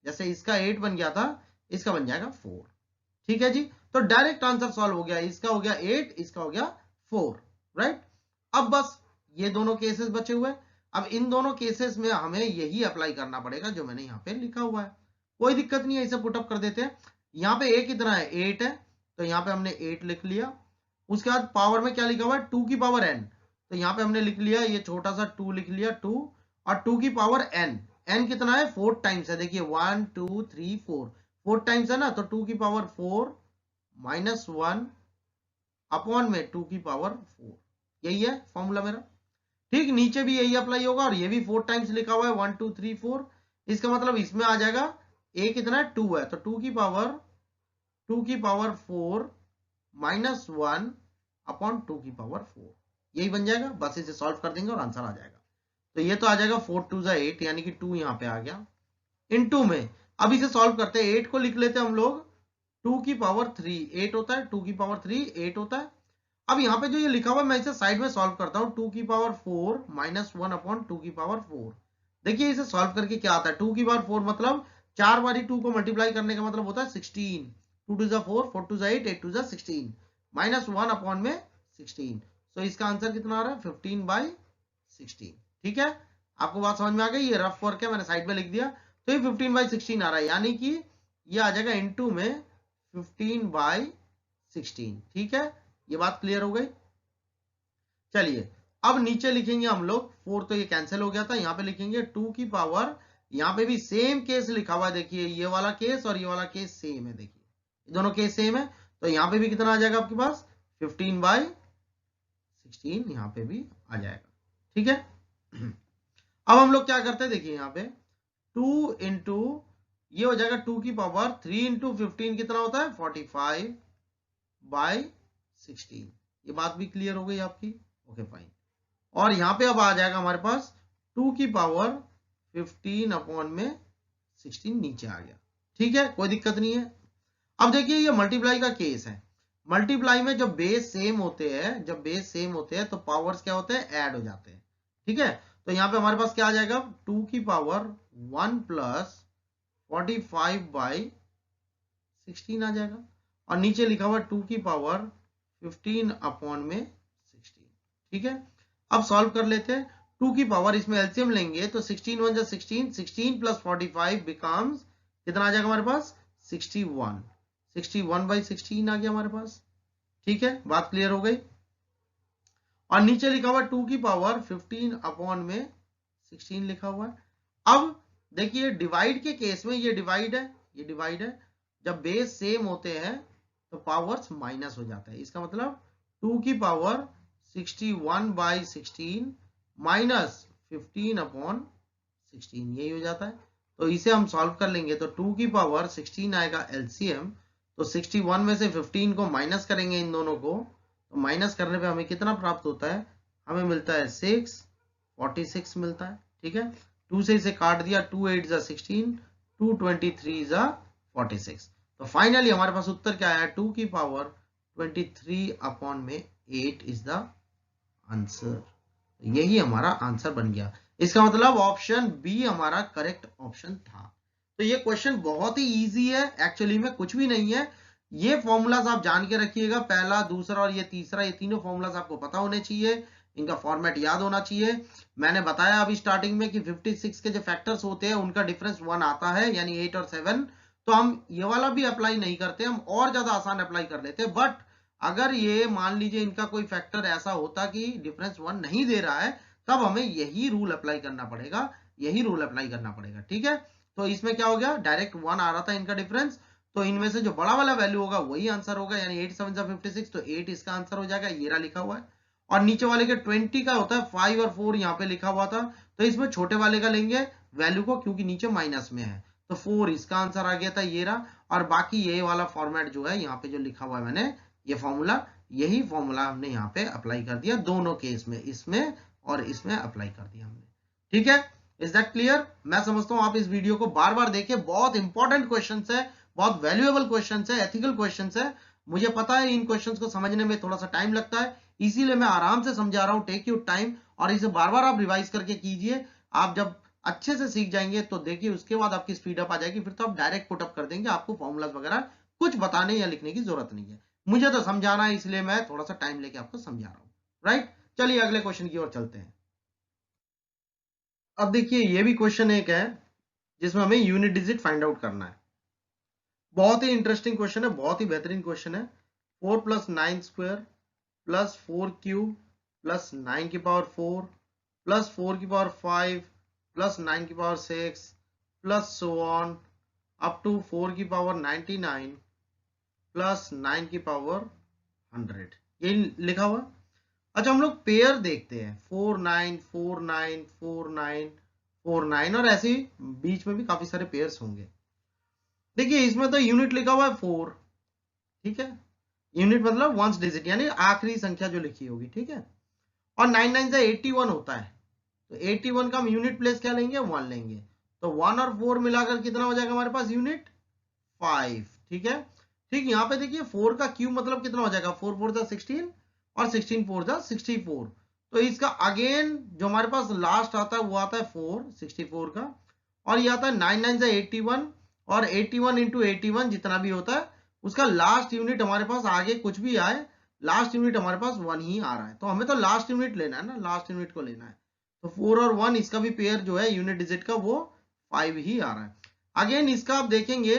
जैसे इसका 8 बन गया था, इसका बन जाएगा 4, ठीक है जी। तो डायरेक्ट आंसर सॉल्व हो गया, इसका हो गया 8, इसका हो गया 4, राइट। अब बस ये दोनों केसेस बचे हुए। अब इन दोनों केसेस में हमें यही अप्लाई करना पड़ेगा जो मैंने यहाँ पे लिखा हुआ है, कोई दिक्कत नहीं है, इसे पुटअप कर देते हैं। यहाँ पे a कितना है, 8 है, तो यहाँ पे हमने 8 लिख लिया। उसके बाद पावर में क्या लिखा हुआ है, 2 की पावर n, तो यहाँ पे हमने लिख लिया ये छोटा सा 2 लिख लिया, 2, और 2 की पावर n, n कितना है 4 टाइम्स है, देखिए 1 2 3 4, 4 टाइम्स है ना, तो 2 की पावर 4 माइनस 1 अपॉन में 2 की पावर 4, यही है फॉर्मूला मेरा, ठीक। नीचे भी यही अप्लाई होगा, और ये भी 4 टाइम्स लिखा हुआ है, 1 2 3 4, इसका मतलब इसमें आ जाएगा a कितना है 2 है, तो 2 की पावर 4 माइनस 1 अपॉन 2 की पावर 4, यही बन जाएगा। बस इसे सॉल्व कर देंगे और आंसर आ जाएगा। तो ये तो आ जाएगा 4 2 8, यानी कि 2 यहाँ पे आ गया इनटू में। अब इसे सॉल्व करते हैं, 8 को लिख लेते हैं हम लोग 2 की पावर 3, 8 होता है, 2 की पावर 3 8 होता है, अब यहाँ पे जो ये लिखा हुआ मैं इसे साइड में सॉल्व करता हूँ, 2 की पावर 4 माइनस 1 अपॉन 2 की पावर 4। देखिए इसे सॉल्व करके क्या आता है, 2 की पावर 4 मतलब 4 बारी 2 को मल्टीप्लाई करने का मतलब होता है 16, 2 to 4, 4 to 8, 8 to 16, minus 1 upon में 16। तो इसका आंसर कितना आ रहा है 15/16। ठीक है, आपको बात समझ में आ गई, ये रफ वर्क है मैंने साइड में लिख दिया। तो ये 15/16 आ रहा है, यानी कि ये आ जाएगा इनटू में 15/16। ठीक है, ये बात क्लियर हो गई। चलिए अब नीचे लिखेंगे हम लोग 4, तो ये कैंसिल हो गया था, यहाँ पे लिखेंगे 2 की पावर, यहाँ पे भी सेम केस लिखा हुआ है, देखिए ये वाला केस और ये वाला केस सेम है, देखिए दोनों केस सेम है। तो यहाँ पे भी कितना आ जाएगा आपके पास 15/16, यहाँ पे भी आ जाएगा। ठीक है, अब हम लोग क्या करते हैं, देखिए यहाँ पे 2 इंटू ये हो जाएगा 2 की पावर 3 इंटू 15 कितना होता है 45/16। ये बात भी क्लियर हो गई आपकी, ओके फाइन। और यहां पे अब आ जाएगा हमारे पास 2 की पावर 15 अपॉन में 16 नीचे आ गया। ठीक है, कोई दिक्कत नहीं है। अब देखिए ये मल्टीप्लाई का केस है, मल्टीप्लाई में जब बेस सेम होते हैं, जब बेस सेम होते हैं तो पावर्स क्या होते हैं ऐड हो जाते हैं। ठीक है, तो यहां पे हमारे पास क्या आ जाएगा 2 की पावर 1 प्लस 45/16 आ जाएगा, और नीचे लिखा हुआ 2 की पावर 15 अपॉन में 16। ठीक है, अब सॉल्व कर लेते हैं। 2 की पावर, इसमें एलसीएम लेंगे तो 16 1 जा 16, 16 प्लस 45 बिकम्स कितना आ जाएगा हमारे पास 61, 61/16 आ गया हमारे पास। ठीक है, बात क्लियर हो गई। और नीचे लिखा हुआ 2 की पावर 15 अपॉन में 16 लिखा हुआ है। अब देखिए डिवाइड के केस में ये डिवाइड है, ये डिवाइड है, जब बेस सेम होते हैं तो पावर्स माइनस हो जाता है। इसका मतलब 2 की पावर 61/16 माइनस 15 अपॉन 16, यही हो जाता है। तो इसे हम सॉल्व कर लेंगे तो 2 की पावर 16 आएगा एलसीएम, तो 61 में से 15 को माइनस करेंगे इन दोनों को, तो माइनस करने पे हमें कितना प्राप्त होता है, हमें मिलता है 46 मिलता है। ठीक है, 2 से इसे काट दिया, 2 8 जा 16, 2 23 जा 46। तो फाइनली हमारे पास उत्तर क्या आया 2 की पावर 23 अपॉन में 8 इज द आंसर। यही हमारा आंसर बन गया। इसका मतलब ऑप्शन बी हमारा करेक्ट ऑप्शन था। तो ये क्वेश्चन बहुत ही इजी है, एक्चुअली में कुछ भी नहीं है। ये फॉर्मूलाज आप जान के रखिएगा, पहला दूसरा और ये तीसरा, ये तीनों फॉर्मूलाज आपको पता होने चाहिए, इनका फॉर्मेट याद होना चाहिए। मैंने बताया अभी स्टार्टिंग में कि 56 के जो फैक्टर्स होते हैं उनका डिफरेंस 1 आता है, यानी 8 और 7। तो हम ये वाला भी अप्लाई नहीं करते, हम और ज्यादा आसान अप्लाई कर लेते हैं। बट अगर ये मान लीजिए इनका कोई फैक्टर ऐसा होता कि डिफरेंस 1 नहीं दे रहा है, तब हमें यही रूल अप्लाई करना पड़ेगा, यही रूल अप्लाई करना पड़ेगा। ठीक है, तो इसमें क्या हो गया, डायरेक्ट 1 आ रहा था इनका डिफरेंस, तो इनमें से जो बड़ा वाला वैल्यू होगा वही आंसर होगा, यानी 8 7 जा 56, तो 8 इसका आंसर हो जाएगा, ये रहा लिखा हुआ है। और नीचे वाले के 20 का होता है 5 और 4 यहाँ पे लिखा हुआ था, तो इसमें छोटे वाले का लेंगे वैल्यू को, क्योंकि नीचे माइनस में है, तो 4 इसका आंसर आ गया था, ये रहा। और बाकी ये वाला फॉर्मेट जो है यहाँ पे जो लिखा हुआ है मैंने, ये फॉर्मूला, यही फॉर्मूला हमने यहाँ पे अप्लाई कर दिया दोनों केस में, इसमें और इसमें अप्लाई कर दिया हमने। ठीक है, इज दैट क्लियर? मैं समझता हूं आप इस वीडियो को बार बार देखें, बहुत इंपॉर्टेंट क्वेश्चंस है, बहुत वैल्यूएबल क्वेश्चंस है, एथिकल क्वेश्चंस है। मुझे पता है इन क्वेश्चंस को समझने में थोड़ा सा टाइम लगता है, इसीलिए मैं आराम से समझा रहा हूं, टेक योर टाइम, और इसे बार बार आप रिवाइज करके कीजिए। आप जब अच्छे से सीख जाएंगे तो देखिए उसके बाद आपकी स्पीड अप आ जाएगी, फिर तो आप डायरेक्ट पुटअप कर देंगे, आपको फॉर्मूलाज वगैरह कुछ बताने या लिखने की जरूरत नहीं है। मुझे तो समझाना है, इसलिए मैं थोड़ा सा टाइम लेके आपको समझा रहा हूं, राइट? चलिए अगले क्वेश्चन की ओर चलते हैं। अब देखिए ये भी क्वेश्चन एक है जिसमें हमें यूनिट डिजिट फाइंड आउट करना है। बहुत ही इंटरेस्टिंग क्वेश्चन है, बहुत ही बेहतरीन क्वेश्चन है। 4 + 9 स्क्वायर प्लस 4 क्यूब प्लस 9 की पावर 4 प्लस 4 की पावर 5 प्लस 9 की power 6 plus so on up to 4 की पावर 99 प्लस 9 की पावर 100, ये लिखा हुआ। अच्छा हम लोग पेयर देखते हैं, 4 9 4 9 4 9 4 9, और ऐसे ही बीच में भी काफी सारे पेयर्स होंगे। देखिए इसमें तो यूनिट लिखा हुआ है 4, ठीक है, यूनिट मतलब वंस डिजिट, यानी आखिरी संख्या जो लिखी होगी, ठीक है। और 9 9 से 81 होता है, तो 81 का हम यूनिट प्लेस क्या लेंगे, 1 लेंगे, तो 1 और 4 मिलाकर कितना हो जाएगा हमारे पास यूनिट 5, ठीक है। ठीक, यहाँ पे देखिए 4 का क्यूब मतलब कितना हो जाएगा, 4 4 जा 16, और 16 4 जा 64। तो इसका अगेन जो हमारे पास लास्ट आता है वो आता है 4 64 का, और ये आता है 9 9 जा 81, और 81 इंटू 81 जितना भी होता है उसका लास्ट यूनिट हमारे पास आगे कुछ भी आए, लास्ट यूनिट हमारे पास 1 ही आ रहा है, तो हमें तो लास्ट यूनिट लेना है ना, लास्ट यूनिट को लेना है। तो 4 और 1 इसका भी पेयर जो है यूनिट डिजिट का वो 5 ही आ रहा है। अगेन इसका आप देखेंगे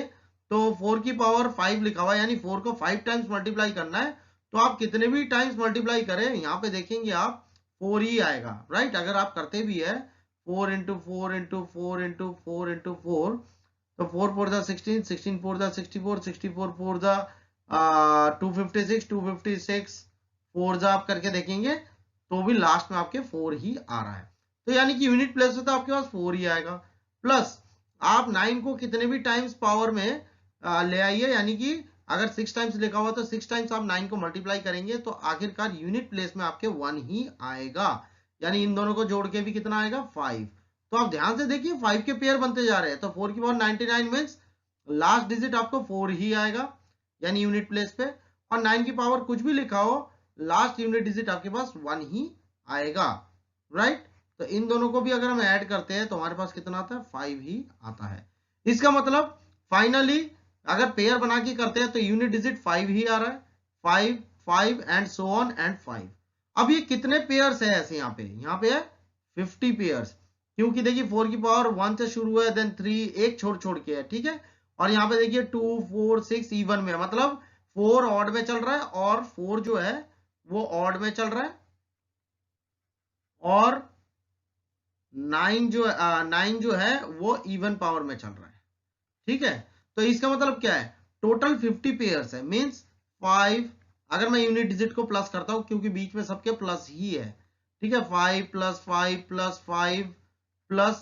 तो 4 की पावर 5 लिखा हुआ है, यानी 4 को 5 टाइम्स मल्टीप्लाई करना है, तो आप कितने भी टाइम्स मल्टीप्लाई करें यहाँ पे देखेंगे आप 4 ही आएगा, राइट। अगर आप करते भी है 4 इंटू 4 इंटू 4 इंटू 4 इंटू 4, तो 4 4 जा 16, 16 4 जा 64, 64 4 जा 256, 256 4 जा आप करके देखेंगे तो भी लास्ट में आपके 4 ही आ रहा है। तो यानी कि यूनिट प्लेस में तो आपके पास 4 ही आएगा। प्लस आप 9 को कितने भी टाइम्स पावर में ले आइए, यानी कि अगर 6 टाइम्स लिखा हुआ तो 6 टाइम्स आप 9 को मल्टीप्लाई करेंगे तो आखिरकार यूनिट प्लेस में आपके 1 ही आएगा, यानी इन दोनों को जोड़ के भी कितना आएगा 5। तो आप ध्यान से देखिए 5 के पेयर बनते जा रहे हैं, तो 4 की पावर 99 मीन्स लास्ट डिजिट आपको 4 ही आएगा यानी यूनिट प्लेस पे, और 9 की पावर कुछ भी लिखा हो लास्ट यूनिट डिजिट आपके पास 1 ही आएगा, राइट। तो इन दोनों को भी अगर हम ऐड करते हैं तो हमारे पास कितना आता है 5 ही आता है। इसका मतलब फाइनली अगर पेयर बना के करते हैं तो यूनिट डिजिट 5 ही आ रहा है, 5 5 एंड सो ऑन एंड 5। अब ये कितने पेयर्स है ऐसे यहाँ पे है 50 पेयर्स, क्योंकि देखिए 4 की पावर 1 से शुरू है, देन 3 एक छोड़ छोड़ के है, ठीक है। और यहाँ पे देखिए 2 4 6 इवन में, मतलब 4 ऑड में चल रहा है और 4 जो है वो ऑड में चल रहा है, और 9 जो है वो इवन पावर में चल रहा है, ठीक है। तो इसका मतलब क्या है टोटल 50 पेयर्स है, मींस 5, अगर मैं यूनिट डिजिट को प्लस करता हूं क्योंकि बीच में सबके प्लस ही है, ठीक है। 5 plus 5 plus 5 plus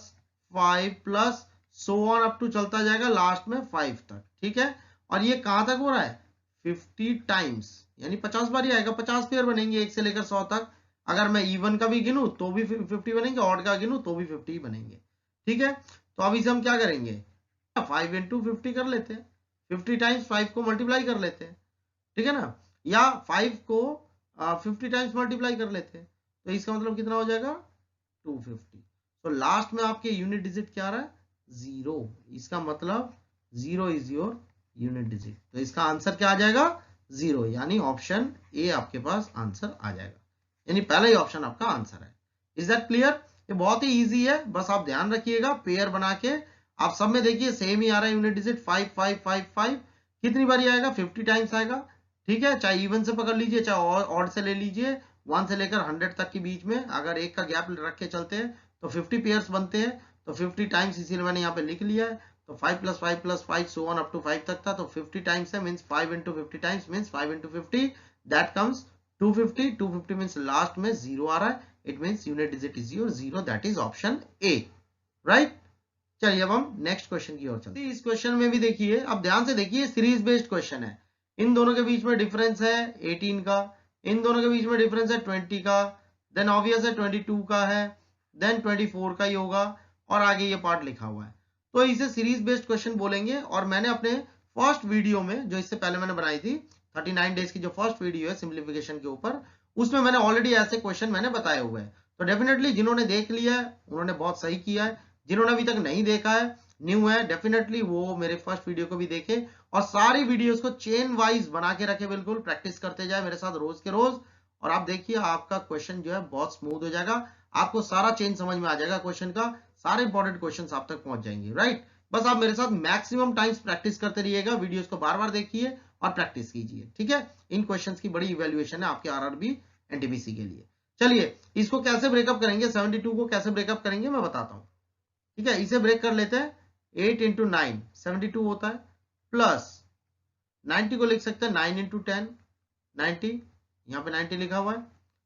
5 plus so on up to चलता जाएगा लास्ट में 5 तक, ठीक है। और ये कहां तक हो रहा है 50 टाइम्स, यानी 50 बार ही आएगा, 50 पेयर बनेंगे 1 से लेकर 100 तक। अगर मैं इवन का भी गिनूं तो भी 50 बनेंगे, ऑड का गिनूं तो भी 50 बनेंगे, ठीक है। तो अब इसे हम क्या करेंगे 5 इंटू 50 कर लेते हैं, 50 टाइम्स 5 को मल्टीप्लाई कर लेते हैं, ठीक है ना, या 5 को 50 टाइम्स मल्टीप्लाई कर लेते हैं, तो इसका मतलब कितना हो जाएगा 250। तो लास्ट में आपके यूनिट डिजिट क्या आ रहा है 0, इसका मतलब 0 इज योर यूनिट डिजिट। तो इसका आंसर क्या आ जाएगा 0, यानी ऑप्शन ए आपके पास आंसर आ जाएगा, यानी पहला ही ऑप्शन आपका आंसर है। Is that clear? ये बहुत ही इजी है, बस आप ध्यान रखिएगा पेयर बना के आप सब में देखिए सेम ही आ रहा है यूनिट डिजिट 5 5 5 5, कितनी बार आएगा 50 टाइम्स आएगा, ठीक है। चाहे इवन से पकड़ लीजिए चाहे ऑड से ले लीजिए, 1 से लेकर 100 तक के बीच में अगर एक का गैप रख के चलते हैं तो 50 पेयर्स बनते हैं, तो 50 टाइम्स इसीलिए मैंने यहाँ पे लिख लिया है। तो 5 plus 5 plus 5 so on up to 5 तक था, तो 50 टाइम्स है means 5 into 50 times means 5 into 50, that comes 250। 250 means last में 0 आ रहा है, it means unit digit is your 0, that is option A, right. चलिए अब हम नेक्स्ट क्वेश्चन की ओर चलते हैं। इस क्वेश्चन में भी देखिए, अब ध्यान से देखिए सीरीज बेस्ड क्वेश्चन है, इन दोनों के बीच में डिफरेंस है 18 का, इन दोनों के बीच में डिफरेंस है 20 का, देन ऑब्वियस है 22 का है, देन 24 का ही होगा, और आगे ये पार्ट लिखा हुआ है, तो इसे सीरीज बेस्ड क्वेश्चन बोलेंगे। और मैंने अपने फर्स्ट वीडियो में जो इससे पहले मैंने बनाई थी 39 डेज की जो फर्स्ट वीडियो है सिंप्लीफिकेशन के ऊपर, उसमें मैंने ऑलरेडी ऐसे क्वेश्चन मैंने बताए हुए हैं, तो डेफिनेटली जिन्होंने देख लिया है उन्होंने बहुत सही किया है, जिन्होंने अभी तक नहीं देखा है न्यू है डेफिनेटली वो मेरे फर्स्ट वीडियो को भी देखे, और सारी वीडियोस को चेन वाइज बना के रखे, बिल्कुल प्रैक्टिस करते जाए मेरे साथ रोज के रोज, और आप देखिए आपका क्वेश्चन जो है बहुत स्मूथ हो जाएगा, आपको सारा चेन समझ में आ जाएगा क्वेश्चन का, सारे इंपॉर्टेंट क्वेश्चन आप तक पहुंच जाएंगे, राइट। बस आप मेरे साथ मैक्सिमम टाइम्स प्रैक्टिस करते रहिएगा, वीडियोस को बार बार देखिए और प्रैक्टिस कीजिए, ठीक है। इन क्वेश्चंस की बड़ी इवैल्यूएशन है आपके आरआरबी एनटीपीसी के लिए। चलिए इसको कैसे ब्रेकअप करेंगे, 72 को कैसे ब्रेकअप करेंगे मैं बताता हूं, ठीक है। इसे ब्रेक कर लेते हैं, 8 इंटू 9 72 होता है, प्लस 90 को लिख सकते हैं 9 इंटू 10 90, यहाँ पे 90 लिखा हुआ है,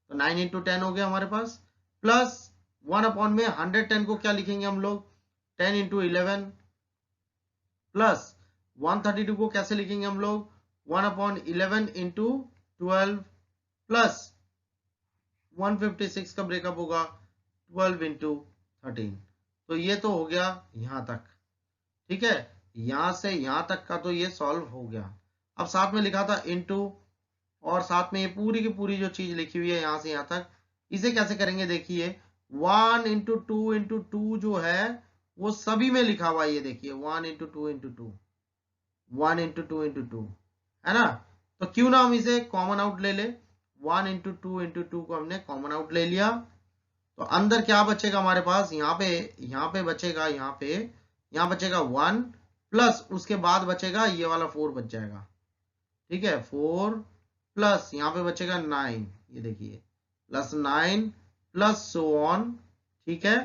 तो 9 इंटू 10 हो गया हमारे पास, प्लस 1 अपॉन में 110 को क्या लिखेंगे हम लोग 10 इंटू 11, प्लस 132 को कैसे लिखेंगे हम लोग 1 अपॉन 11 इंटू 12, प्लस 156 का ब्रेकअप होगा 12 इंटू 13। तो ये तो हो गया यहां तक, ठीक है, यहां से यहां तक का तो ये सॉल्व हो गया। अब साथ में लिखा था इनटू और साथ में ये पूरी की पूरी जो चीज लिखी हुई है यहाँ से यहाँ तक, इसे कैसे करेंगे देखिए, 1 इंटू टू इंटू टू जो है वो सभी में लिखा हुआ है, ये देखिए 1 into two into two, 1 into two into two, है ना। तो क्यों ना हम इसे कॉमन आउट ले ले, 1 इंटू टू को हमने कॉमन आउट ले लिया, तो अंदर क्या बचेगा हमारे पास, यहाँ पे बचेगा, यहाँ बचेगा 1 प्लस उसके बाद बचेगा ये वाला 4 बच जाएगा, ठीक है, 4 प्लस यहाँ पे बचेगा 9, ये देखिए प्लस 9 प्लस सो ऑन, ठीक है,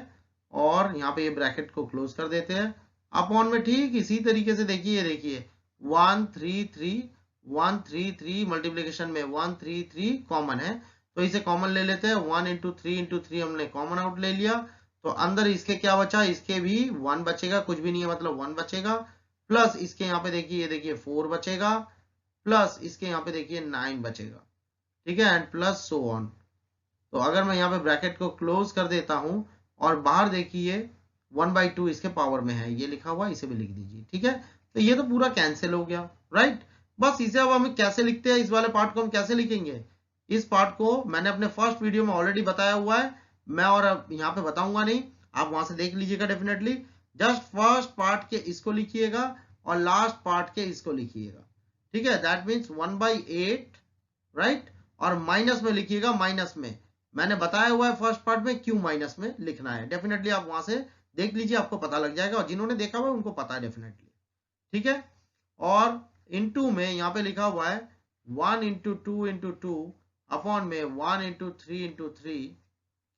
और यहाँ पे ये ब्रैकेट को क्लोज कर देते हैं अपॉन में, ठीक इसी तरीके से देखिए 1 3 3 मल्टीप्लीकेशन में 1 3 3 कॉमन है, तो इसे कॉमन ले लेते हैं, 1 इंटू थ्री हमने कॉमन आउट ले लिया, तो अंदर इसके क्या बचा, इसके भी 1 बचेगा, कुछ भी नहीं है मतलब 1 बचेगा, प्लस इसके यहाँ पे देखिए, ये देखिए 4 बचेगा, प्लस इसके यहाँ पे देखिए 9 बचेगा, ठीक है, एंड प्लस सो ऑन। तो अगर मैं यहाँ पे ब्रैकेट को क्लोज कर देता हूं और बाहर देखिए 1/2 इसके पावर में है, ये लिखा हुआ, इसे भी लिख दीजिए, ठीक है, तो ये तो पूरा कैंसिल हो गया, राइट। बस इसे अब हम कैसे लिखते हैं, इस वाले पार्ट को हम कैसे लिखेंगे, इस पार्ट को मैंने अपने फर्स्ट वीडियो में ऑलरेडी बताया हुआ है, मैं और अब यहाँ पे बताऊंगा नहीं, आप वहां से देख लीजिएगा डेफिनेटली। जस्ट फर्स्ट पार्ट के इसको लिखिएगा और लास्ट पार्ट के इसको लिखिएगा, ठीक है, दैट मीन्स 1/8, राइट, और माइनस में लिखिएगा, माइनस में मैंने बताया हुआ है फर्स्ट पार्ट में क्यों माइनस में लिखना है, डेफिनेटली आप वहां से देख लीजिए, आपको पता लग जाएगा, और जिन्होंने देखा हुआ है उनको पता है डेफिनेटली, ठीक है। और इनटू में यहाँ पे लिखा हुआ है 1 इंटू टू अपॉन में 1 इंटू थ्री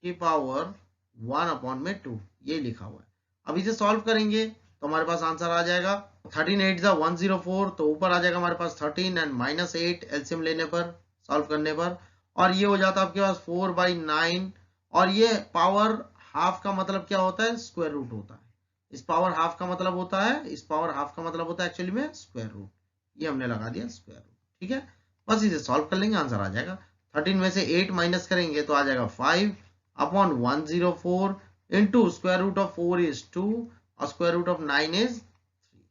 की पावर 1 अपॉन में 2, ये लिखा हुआ है। अब इसे सॉल्व करेंगे तो हमारे पास आंसर आ जाएगा 13 8 104, तो ऊपर आ जाएगा हमारे पास 13 एंड -8 एलसीएम लेने पर, सॉल्व करने पर, और ये हो जाता है आपके पास 4/9, और ये पावर हाफ का मतलब क्या होता है, स्क्वायर रूट होता है, इस पावर हाफ का मतलब होता है, इस पावर हाफ का मतलब होता है एक्चुअली में स्क्वायर रूट, ये हमने लगा दिया स्क्वायर रूट, ठीक है। बस इसे सॉल्व कर लेंगे, आंसर आ जाएगा, 13 में से 8 माइनस करेंगे तो आ जाएगा 5 upon 104 into square root of 4 is 2 और square root of 9 is 3,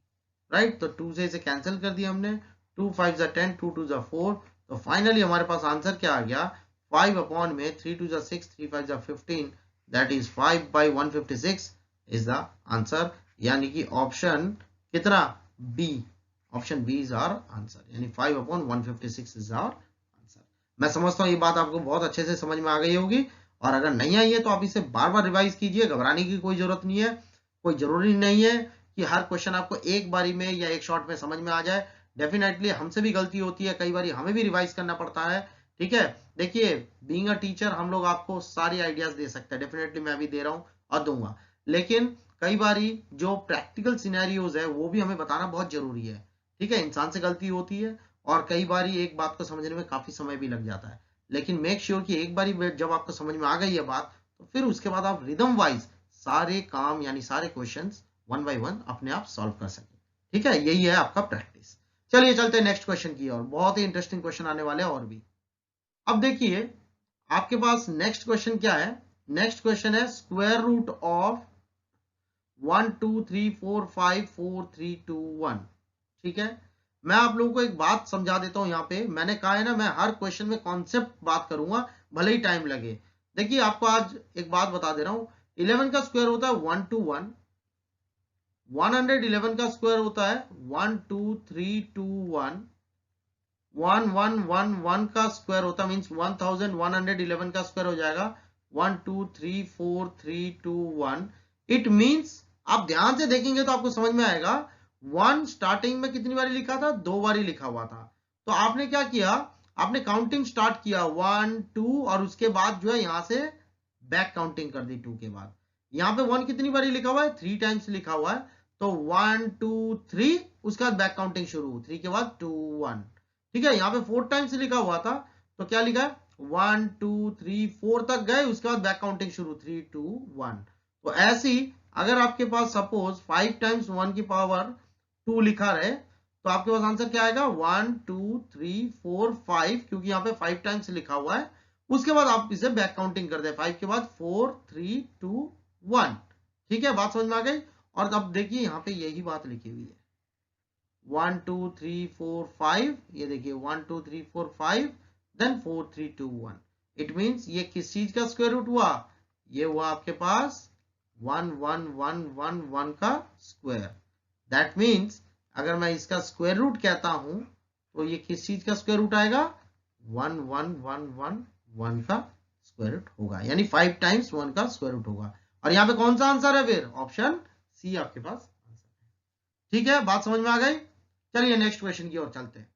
right. तो 2 से इसे कैंसिल कर दिया हमने, 2 5 10, 2 2 4, तो फाइनली हमारे पास आंसर क्या आ गया, 5 अपॉन में 3 2 6, 3 5 15, that is 5/156 is the answer, यानी कि ऑप्शन कितना, B, option B is our answer, यानी 5/156 इज आवर आंसर। मैं समझता हूँ ये बात आपको बहुत अच्छे से समझ में आ गई होगी, और अगर नहीं आई है तो आप इसे बार बार रिवाइज कीजिए, घबराने की कोई जरूरत नहीं है, कोई जरूरी नहीं है कि हर क्वेश्चन आपको एक बारी में या एक शॉट में समझ में आ जाए, डेफिनेटली हमसे भी गलती होती है, कई बार हमें भी रिवाइज करना पड़ता है, ठीक है। देखिए बीइंग अ टीचर हम लोग आपको सारी आइडियाज दे सकते हैं, डेफिनेटली मैं भी दे रहा हूँ और दूंगा, लेकिन कई बारी जो प्रैक्टिकल सिनेरियोज है वो भी हमें बताना बहुत जरूरी है, ठीक है। इंसान से गलती होती है और कई बारी एक बात को समझने में काफी समय भी लग जाता है, लेकिन मेक श्योर कि एक बारी जब आपको समझ में आ गई है बात, तो फिर उसके बाद आप रिदम वाइज सारे काम यानी सारे क्वेश्चंस 1 बाय 1 अपने आप सॉल्व कर सके, ठीक है, यही है आपका प्रैक्टिस। चलिए चलते हैं नेक्स्ट क्वेश्चन की ओर, बहुत ही इंटरेस्टिंग क्वेश्चन आने वाले हैं और भी। अब देखिए आपके पास नेक्स्ट क्वेश्चन क्या है, नेक्स्ट क्वेश्चन है स्क्वायर रूट ऑफ 1 2 3 4 5 4 3 2 1, ठीक है। मैं आप लोगों को एक बात समझा देता हूं, यहाँ पे मैंने कहा है ना मैं हर क्वेश्चन में कॉन्सेप्ट बात करूंगा, भले ही टाइम लगे। देखिए आपको आज एक बात बता दे रहा हूं, 11 का स्क्वायर होता है 1 2 1, 111 का स्क्वायर होता है 1 2 3 2 1, 1 1 1 1 का स्क्वायर होता है मीन्स 1111 का स्क्वायर हो जाएगा 1 2 3 4 3 2 1। इट मीन्स आप ध्यान से देखेंगे तो आपको समझ में आएगा 1 स्टार्टिंग में कितनी बारी लिखा था, 2 बारी लिखा हुआ था, तो आपने क्या किया, आपने काउंटिंग स्टार्ट किया 1 2 और उसके बाद जो है यहां से बैक काउंटिंग कर दी 2 के बाद। यहाँ पे 1 कितनी बारी लिखा हुआ है, 3 टाइम्स लिखा हुआ है, तो 1 2 3 उसके बाद बैक काउंटिंग शुरू, 3 के बाद 2 1, ठीक है। यहाँ पे 4 टाइम्स लिखा हुआ था, तो क्या लिखा है 1 2 3 4 तक गए, उसके बाद बैक काउंटिंग शुरू 3 2 1। तो ऐसे ही अगर आपके पास सपोज 5 टाइम्स 1 की पावर 2 लिखा रहे, तो आपके पास आंसर क्या आएगा 1 2 3 4 5, क्योंकि यहाँ पे 5 टाइम्स लिखा हुआ है, उसके बाद आप इसे बैक काउंटिंग कर दे 5 के बाद 4 3 2 1, ठीक है, बात समझ में आ गई। और अब देखिए यहाँ पे यही बात लिखी हुई है, 1 2 3 4 5, ये देखिए 1 2 3 4 5, देन 4 3 2 1। इट मीन्स ये किस चीज का स्क्वायर रूट हुआ, ये हुआ आपके पास 1 1 1 1 1 का स्क्वायर। दैट मीन्स अगर मैं इसका स्क्वायर रूट कहता हूं तो ये किस चीज का स्क्वायर रूट आएगा, 1 1 1 1 1 का स्क्वायर रूट होगा, यानी 5 टाइम्स 1 का स्क्वायर रूट होगा। और यहाँ पे कौन सा आंसर है, फिर ऑप्शन सी आपके पास आंसर है। ठीक है, बात समझ में आ गई। चलिए नेक्स्ट क्वेश्चन की ओर चलते हैं।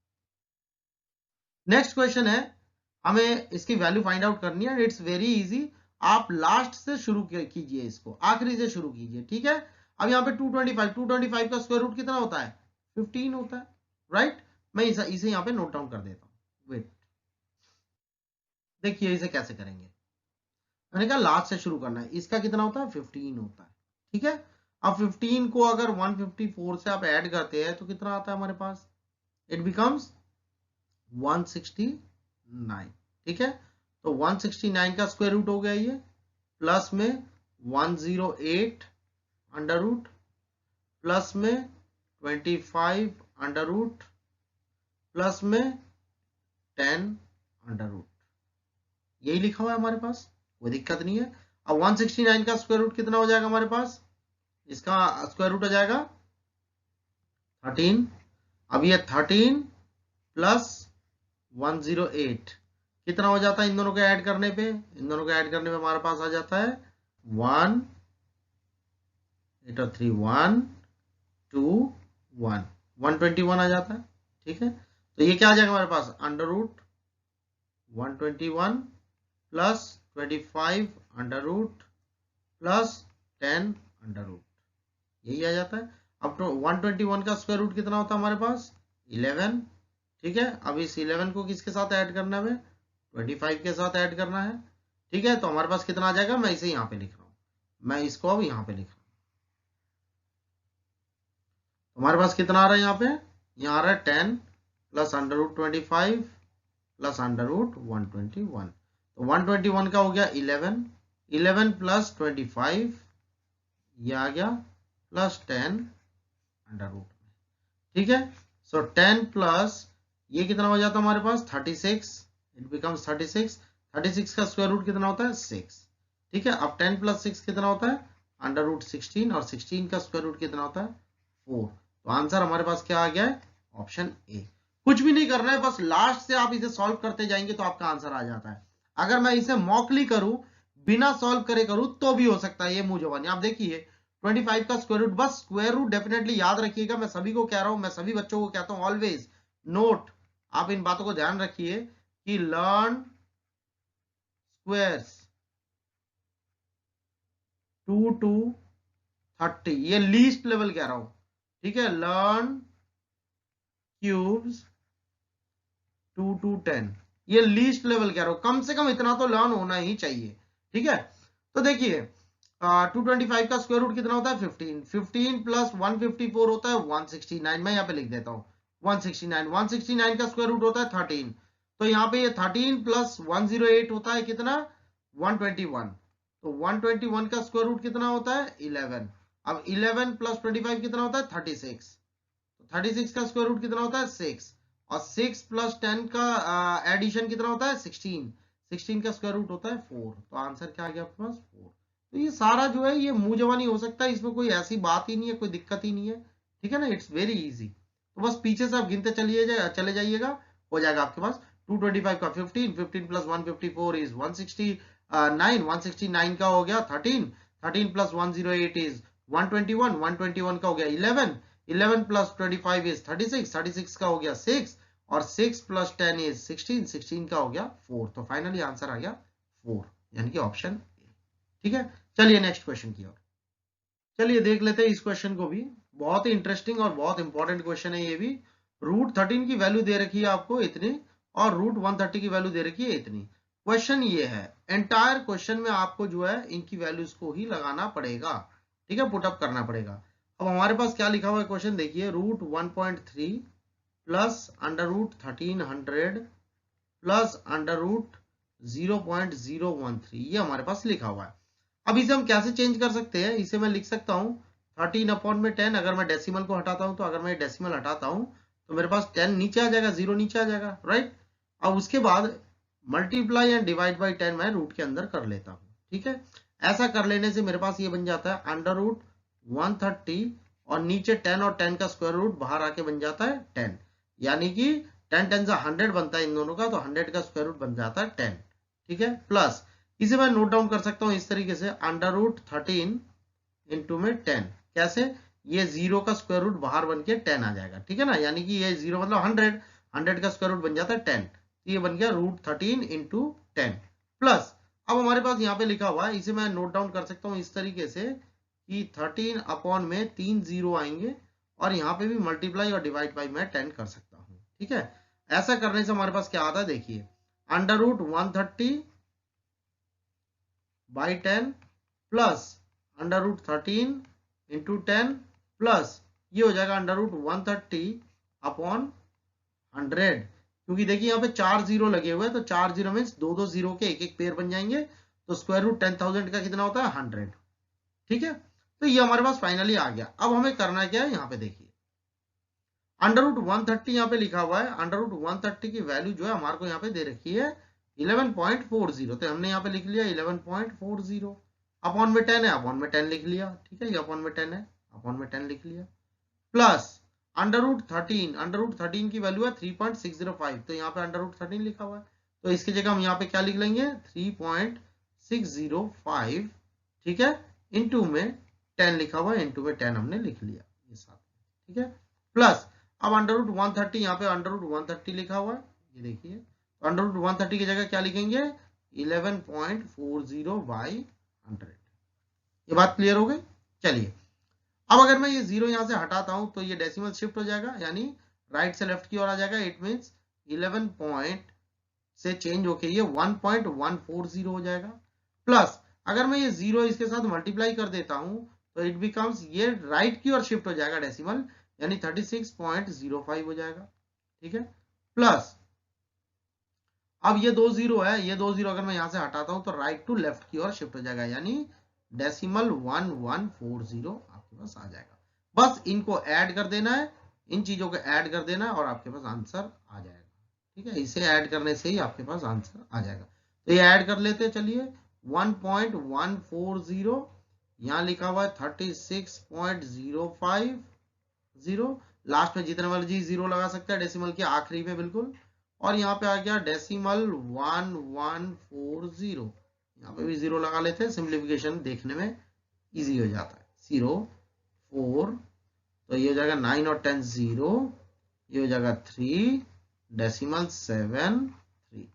नेक्स्ट क्वेश्चन है, हमें इसकी वैल्यू फाइंड आउट करनी है। इट्स वेरी इजी, आप लास्ट से शुरू कीजिए, इसको आखिरी से शुरू कीजिए। ठीक है, अब यहाँ पे 225 का स्क्वायर रूट कितना होता है, 15 होता है, राइट। मैं इसे यहाँ पे नोट डाउन कर देता हूँ। वेट, देखिए इसे कैसे करेंगे। मैंने कहा लास्ट से शुरू करना है, इसका कितना होता है, 15 होता है। ठीक है, अब 15 को अगर 154 से आप ऐड करते हैं तो कितना आता है हमारे पास, इट बिकम्स 169। ठीक है, तो 169 का स्क्वायर रूट हो गया ये, प्लस में 108 अंडर रूट, प्लस में 25 अंडर रूट, प्लस में 10 अंडर रूट। यही लिखा हुआ है हमारे पास, कोई दिक्कत नहीं है। अब 169 का स्क्वायर रूट कितना हो जाएगा हमारे पास, इसका स्क्वायर रूट हो जाएगा 13। अब ये 13 प्लस 108 कितना हो जाता है, इन दोनों को ऐड करने पे, इन दोनों को ऐड करने पे हमारे पास आ जाता है 1 8 और 3 1 2 1 121 आ जाता है। ठीक है, तो ये क्या आ जाएगा हमारे पास, under root 121 plus 25 under root plus 10 under root, यही आ जाता है। अब तो 121 का स्क्वायर रूट कितना होता है हमारे पास, 11। ठीक है, अब इस 11 को किसके साथ ऐड करना है, 25 के साथ ऐड करना है। ठीक है, तो हमारे पास कितना आ जाएगा, मैं इसे यहाँ पे लिख रहा हूँ, मैं इसको अब यहाँ पे लिख रहा हूँ। तो हमारे पास कितना आ रहा है यहाँ पे, यहाँ आ रहा है 10 plus under root 25 plus under root 121। तो 121 का हो गया 11, 11 प्लस 25 ये आ गया, प्लस 10 अंडर रूट। ठीक है, सो 10 प्लस ये कितना हो जाता है हमारे पास 36, इट बिकम्स 36। 36 का स्क्वायर रूट कितना होता है 6। ठीक है, अब 10 प्लस 6 कितना होता है अंडर रूट 16, और 16 का स्क्वायर रूट कितना होता है 4। तो आंसर हमारे पास क्या आ गया है, ऑप्शन ए। कुछ भी नहीं करना है, बस लास्ट से आप इसे सॉल्व करते जाएंगे तो आपका आंसर आ जाता है। अगर मैं इसे मॉकली करूं, बिना सॉल्व करे करूं तो भी हो सकता है ये मुंह जवानी। आप देखिए 25 का स्क्वायर रूट, बस स्क्वायर रूट डेफिनेटली याद रखिएगा। मैं सभी को कह रहा हूं, मैं सभी बच्चों को कहता हूं, ऑलवेज नोट, आप इन बातों को ध्यान रखिए कि लर्न स्क्वायर्स 2 to 30, ये लीस्ट लेवल कह रहा हूं। ठीक है, लर्न क्यूब्स 2 to 10, ये लीस्ट लेवल कह रहा हूं, कम से कम इतना तो लर्न होना ही चाहिए। ठीक है, तो देखिए 225 का स्क्वायर रूट कितना होता है 15, 15 प्लस 154 होता है 169। मैं यहाँ पे लिख देता हूँ 169, 169 का स्क्वायर रूट होता है 13। तो यहाँ पे ये 13 प्लस 108 होता है कितना 121। तो 121 का स्क्वायर रूट कितना होता है 11। अब 11 प्लस 25 कितना होता है 36। तो 36 का स्क्वायर रूट कितना होता है 6, और 6 प्लस 10 का एडिशन कितना होता है 16। 16 का स्क्वायर रूट होता है 4। तो आंसर क्या आ गया आपके पास 4। तो ये सारा जो है ये मुंह जवानी हो सकता है, इसमें कोई ऐसी बात ही नहीं है, कोई दिक्कत ही नहीं है। ठीक है ना, इट्स वेरी इजी। तो बस पीछे से आप गिनते चले जाइएगा, हो जाएगा आपके पास 225 का 15, 15 प्लस 154 इज 169, 169 का हो गया 13, 13 प्लस 108 इज 121, 121 का हो गया 11, 11 प्लस 25 इज 36, 36 का हो गया 6, और 6 प्लस 10 इज 16, 16 का हो गया 4। तो फाइनली आंसर आ गया 4, यानी कि ऑप्शन। ठीक है, चलिए नेक्स्ट क्वेश्चन की ओर चलिए देख लेते हैं इस क्वेश्चन को भी। बहुत ही इंटरेस्टिंग और बहुत इंपॉर्टेंट क्वेश्चन है ये भी। रूट 13 की वैल्यू दे रखी है आपको इतनी, और रूट 130 की वैल्यू दे रखी है इतनी। क्वेश्चन ये है, एंटायर क्वेश्चन में आपको जो है इनकी वैल्यूज को ही लगाना पड़ेगा। ठीक है, पुटअप करना पड़ेगा। अब हमारे पास क्या लिखा हुआ है क्वेश्चन देखिए, root 1.3 plus under root 1300 plus under root 0.013, ये हमारे पास लिखा हुआ है। अब इसे हम कैसे चेंज कर सकते हैं, इसे मैं लिख सकता हूं 13 अपॉन में 10, अगर मैं डेसिमल को हटाता हूं तो अगर मैं डेसिमल हटाता हूं तो मेरे पास 10 नीचे आ जाएगा, 0 नीचे आ जाएगा, राइट। अब उसके बाद मल्टीप्लाई एंड डिवाइड बाई 10 मैं रूट के अंदर कर लेता हूं, ठीक है। ऐसा कर लेने से मेरे पास ये बन जाता है अंडर रूट 130 और नीचे 10 और 10 का स्क्वायर रूट बाहर आके बन जाता है 10, यानी कि 10 10 से 100 बनता है इन दोनों का, तो 100 का स्क्वायर रूट बन जाता है 10, ठीक है। प्लस इसे मैं नोट डाउन कर सकता हूं इस तरीके से, अंडर रूट 13 इंटू में 10, कैसे, ये 0 का स्क्वायर रूट बाहर बन के 10 आ जाएगा, ठीक है ना, यानी कि ये 0 मतलब 100, 100 का स्क्वायर रूट बन जाता है 10, तो ये बन गया रूट 13 इंटू 10। प्लस अब हमारे पास यहाँ पे लिखा हुआ है, इसे मैं नोट डाउन कर सकता हूँ इस तरीके से कि 13 अपॉन में 3 0 आएंगे और यहाँ पे भी मल्टीप्लाई और डिवाइड बाई मैं 10 कर सकता हूँ, ठीक है। ऐसा करने से हमारे पास क्या आता है, देखिए, under root 130 by 10 plus under root 13 into 10 plus ये हो जाएगा अंडर रूट 130 अपॉन 100, क्योंकि देखिए यहाँ पे 4 0 लगे हुए हैं, तो 4 0 मीन्स 2 0 के एक एक पेयर बन जाएंगे, तो स्क्वायर रूट 10,000 का कितना होता है 100, ठीक है। तो ये हमारे पास फाइनली आ गया। अब हमें करना क्या है, यहाँ पे देखिए अंडर रूट 130 यहाँ पे लिखा हुआ है, अंडर रूट 130 की वैल्यू जो है हमारे को यहाँ पे दे रखी है 11.40, तो हमने यहाँ पे लिख लिया 11.40, अपॉन में 10 है, अपॉन में 10 लिख लिया, ठीक है, ये अपॉन में 10 है, अपॉन में 10 लिख लिया, प्लस अंडर रूट 13 की वैल्यू है 3.605, तो यहाँ पे अंडर रूट 13 लिखा हुआ है, तो इसकी जगह हम यहाँ पे क्या लिख लेंगे 3.605, ठीक है, इंटू में 10 लिखा हुआ है, इंटू में 10 हमने लिख लिया ये साथ, ठीक है। प्लस अब अंडर रूट 130, यहाँ पे अंडर रूट 130 लिखा हुआ है, ये देखिए, तो अंडर रूट 130 की जगह क्या लिखेंगे 11.40 बाई 100, ये बात क्लियर हो गई। चलिए अब अगर मैं ये 0 यहां से हटाता हूं तो ये डेसिमल शिफ्ट हो जाएगा, यानी राइट से लेफ्ट की ओर आ जाएगा, इट मींस 11 पॉइंट से चेंज होके ये 1.140 हो जाएगा। प्लस अगर मैं ये 0 इसके साथ मल्टीप्लाई कर देता हूं तो इट बिकम्स, ये राइट की ओर शिफ्ट हो जाएगा डेसिमल, यानी 36.05 हो जाएगा, ठीक है। प्लस अब ये 2 0 है, ये 2 0 अगर मैं यहां से हटाता हूं तो राइट टू लेफ्ट की ओर शिफ्ट हो जाएगा, यानी डेसिमल 1140 आपके पास आ जाएगा। बस इनको ऐड कर देना है, इन चीजों को ऐड कर देना है और आपके पास आंसर आ जाएगा, ठीक है। इसे ऐड करने से ही आपके पास आंसर आ जाएगा, तो ये ऐड कर लेते हैं, चलिए 1.140, यहाँ लिखा हुआ है 36.050, लास्ट में जितने मर्जी 0 लगा सकते हैं डेसिमल के आखिरी में बिल्कुल, और यहाँ पे आ गया डेसिमल 1140, यहाँ पे भी 0 लगा लेते हैं, सिंप्लीफिकेशन देखने में इजी हो जाता है, 0 4, तो ये हो जाएगा 9 और 10 0, ये हो जाएगा 3 डेसिमल 7 3,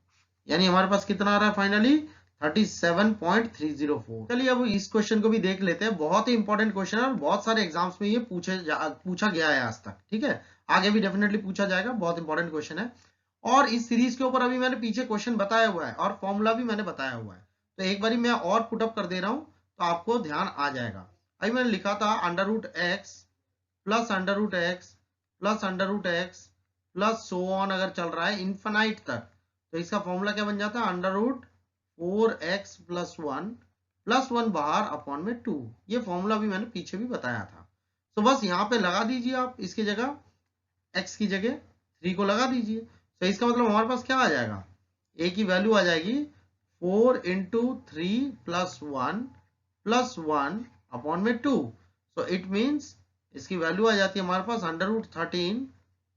यानी हमारे पास कितना आ रहा है फाइनली 37.304। चलिए अब इस क्वेश्चन को भी देख लेते हैं, बहुत ही इंपॉर्टेंट क्वेश्चन है और बहुत सारे एग्जाम्स में ये पूछा गया है आज तक, ठीक है, आगे भी डेफिनेटली पूछा जाएगा, बहुत इंपॉर्टेंट क्वेश्चन है। और इस सीरीज के ऊपर अभी मैंने पीछे क्वेश्चन बताया हुआ है और फॉर्मूला भी मैंने बताया हुआ है, तो एक बारी मैं और पुटअप कर दे रहा हूं तो आपको ध्यान आ जाएगा। अभी मैंने लिखा था under root X plus under root X plus under root X plus so on, अगर चल रहा है इन्फिनाइट तक, तो इसका फॉर्मूला क्या बन जाता है अंडर रूट 4x प्लस 1 बाहर अपॉन में 2, ये फॉर्मूला भी मैंने पीछे भी बताया था। तो बस यहाँ पे लगा दीजिए आप, इसकी जगह x की जगह 3 को लगा दीजिए, तो इसका मतलब हमारे पास क्या आ जाएगा, a की वैल्यू आ जाएगी 4 इंटू 3 प्लस 1 अपॉन में 2, सो इट मीन्स इसकी वैल्यू आ जाती है हमारे पास अंडर रूट 13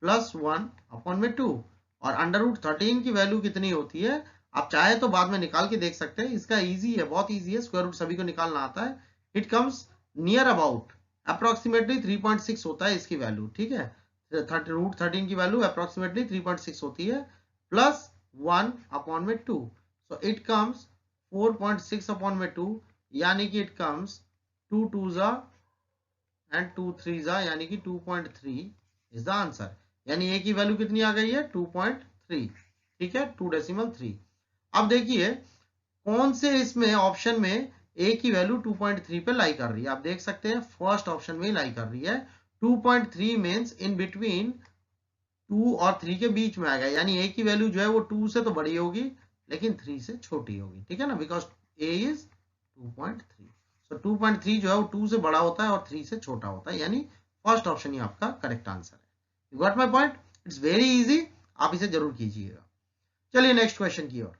प्लस 1 अपॉन में 2, और अंडर रूट 13 की वैल्यू कितनी होती है आप चाहे तो बाद में निकाल के देख सकते हैं, इसका इजी है, बहुत इजी है, स्क्वायर रूट सभी को निकालना आता है। It comes near about approximately 3.6 होता है इसकी वैल्यू, ठीक है, रूट 13 की वैल्यू अप्रोक्सीमेटली 3.6 होती है, प्लस 1 अपॉन में 2, सो इट कम्स 4.6 अपॉन में 2, यानी कि it comes 2 2s and 2 3s, यानी कि 2.3 इज द आंसर, यानी a की वैल्यू कितनी आ गई है 2.3, ठीक है, 2.3। अब देखिए कौन से इसमें ऑप्शन में a की वैल्यू 2.3 पे लाई कर रही है, आप देख सकते हैं फर्स्ट ऑप्शन में ही लाई कर रही है, 2.3 मींस इन बिटवीन 2 और 3 के बीच में आ गया, यानी a की वैल्यू जो है वो 2 से तो बड़ी होगी लेकिन 3 से छोटी होगी, ठीक है ना, बिकॉज a इज 2.3, सो 2.3 जो है वो 2 से बड़ा होता है और 3 से छोटा होता है, यानी फर्स्ट ऑप्शन ही आपका करेक्ट आंसर है। You got my point? It's very easy, आप इसे जरूर कीजिएगा। चलिए नेक्स्ट क्वेश्चन की ओर।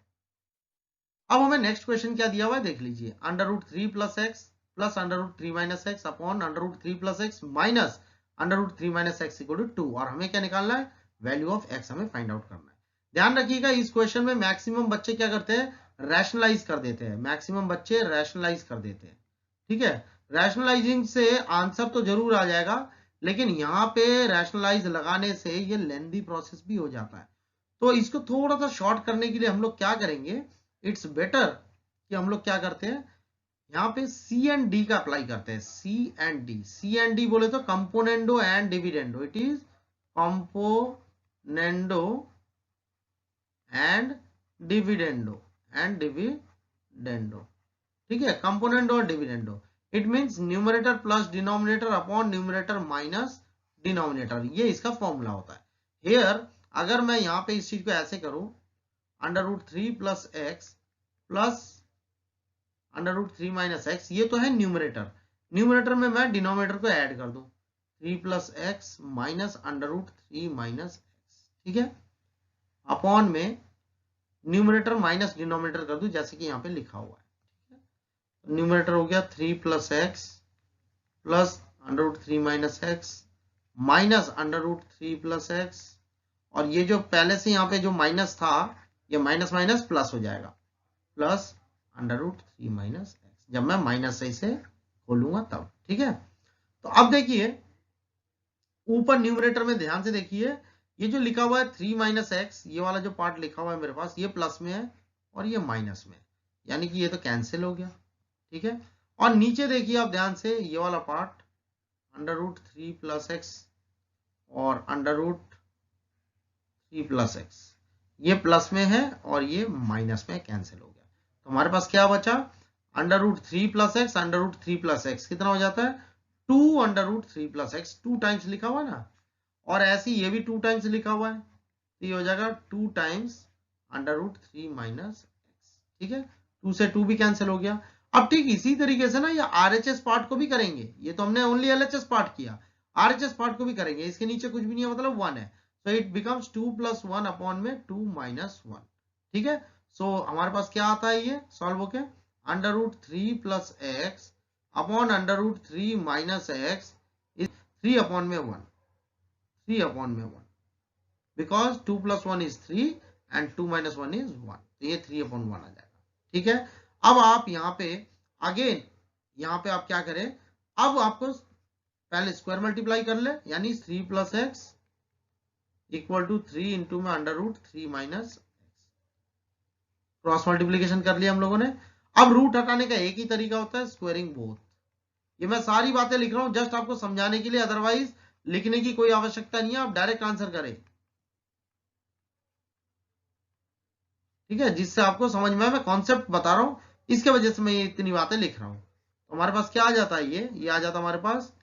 अब हमें नेक्स्ट क्वेश्चन क्या दिया हुआ है देख लीजिए। Under root 3 plus X plus under root 3 minus X upon under root 3 plus X minus under root 3 minus X equal to 2, और हमें क्या निकालना है? वैल्यू ऑफ एक्स हमें फाइंड आउट करना है। ध्यान रखिएगा इस क्वेश्चन में मैक्सिमम बच्चे क्या करते हैं? रैशनलाइज कर देते हैं। मैक्सिमम बच्चे रैशनलाइज कर देते हैं, ठीक है। रैशनलाइजिंग से आंसर तो जरूर आ जाएगा, लेकिन यहाँ पे रैशनलाइज लगाने से ये लेंदी प्रोसेस भी हो जाता है। तो इसको थोड़ा सा शॉर्ट करने के लिए हम लोग क्या करेंगे, इट्स बेटर कि हम लोग क्या करते हैं, यहाँ पे सी एंड डी का अप्लाई करते हैं। C and D, C and D बोले तो componendo and dividendo, it is componendo and dividendo ठीक है। कंपोनेंडो और dividendo, it means numerator plus denominator upon numerator minus denominator, ये इसका फॉर्मूला होता है। हियर अगर मैं यहाँ पे इस चीज को ऐसे करूं, under root 3 plus X plus under root 3 minus X, ये तो है न्यूमरेटर। न्यूमरेटर में मैं डिनोमिनेटर को ऐड कर दूं, 3 plus X minus under root 3 minus X, ठीक है। अपॉन में न्यूमरेटर माइनस डिनोमिनेटर कर दूं, जैसे कि यहाँ पे लिखा हुआ है। न्यूमरेटर हो गया 3 plus X plus under root 3 minus X minus under root 3 plus X, और ये जो पहले से यहाँ पे जो माइनस था, ये माइनस माइनस प्लस हो जाएगा, plus under root 3 minus X, जब मैं माइनस से इसे खोलूंगा तब, ठीक है। तो अब देखिए ऊपर न्यूमरेटर में ध्यान से देखिए, ये जो लिखा हुआ है 3 माइनस एक्स, ये वाला जो पार्ट लिखा हुआ है मेरे पास, ये प्लस में है और ये माइनस में, यानी कि ये तो कैंसिल हो गया, ठीक है। और नीचे देखिए आप ध्यान से, ये वाला part under root 3 plus X और अंडर रूट 3 प्लस एक्स, ये प्लस में है और ये माइनस में, कैंसिल हो गया। तो हमारे पास क्या बचा? Under root 3 plus X, under root 3 plus X कितना हो जाता है? 2 under root 3 plus X, 2 times लिखा हुआ है ना, और ऐसे ये भी 2 टाइम्स लिखा हुआ है, तो ये हो जाएगा 2 times under root 3 minus X, ठीक है। 2 से 2 भी कैंसिल हो गया। अब ठीक इसी तरीके से ना ये आरएचएस पार्ट को भी करेंगे, ये तो हमने ओनली एलएचएस पार्ट किया, आरएचएस पार्ट को भी करेंगे। इसके नीचे कुछ भी नहीं है, मतलब 1 है, तो इट बिकम्स 2 प्लस 1 अपॉन में 2 माइनस 1, ठीक है। सो हमारे पास क्या आता है ये सॉल्व होके, under root 3 plus X upon under root 3 minus X is 3 upon में 1, 3 अपॉन में 1, because 2 plus 1 is 3 and 2 minus 1 is 1, तो ये 3 अपॉन 1 आ जाएगा, ठीक है। अब आप यहाँ पे अगेन, यहाँ पे आप क्या करें, अब आपको पहले स्क्वायर मल्टीप्लाई कर ले, यानी 3 plus x equal to 3 into में under root 3 minus x, cross multiplication कर लिया हम लोगों ने। अब रूट हटाने का एक ही तरीका होता है, स्क्वायरिंग बोथ। ये मैं सारी बातें लिख रहा हूं जस्ट आपको समझाने के लिए, अदरवाइज लिखने की कोई आवश्यकता नहीं है, आप डायरेक्ट आंसर करें, ठीक है। जिससे आपको समझ में, मैं कॉन्सेप्ट बता रहा हूं, इसके वजह से मैं ये इतनी बातें लिख रहा हूं। तो हमारे पास क्या आ जाता है, ये आ जाता है हमारे पास,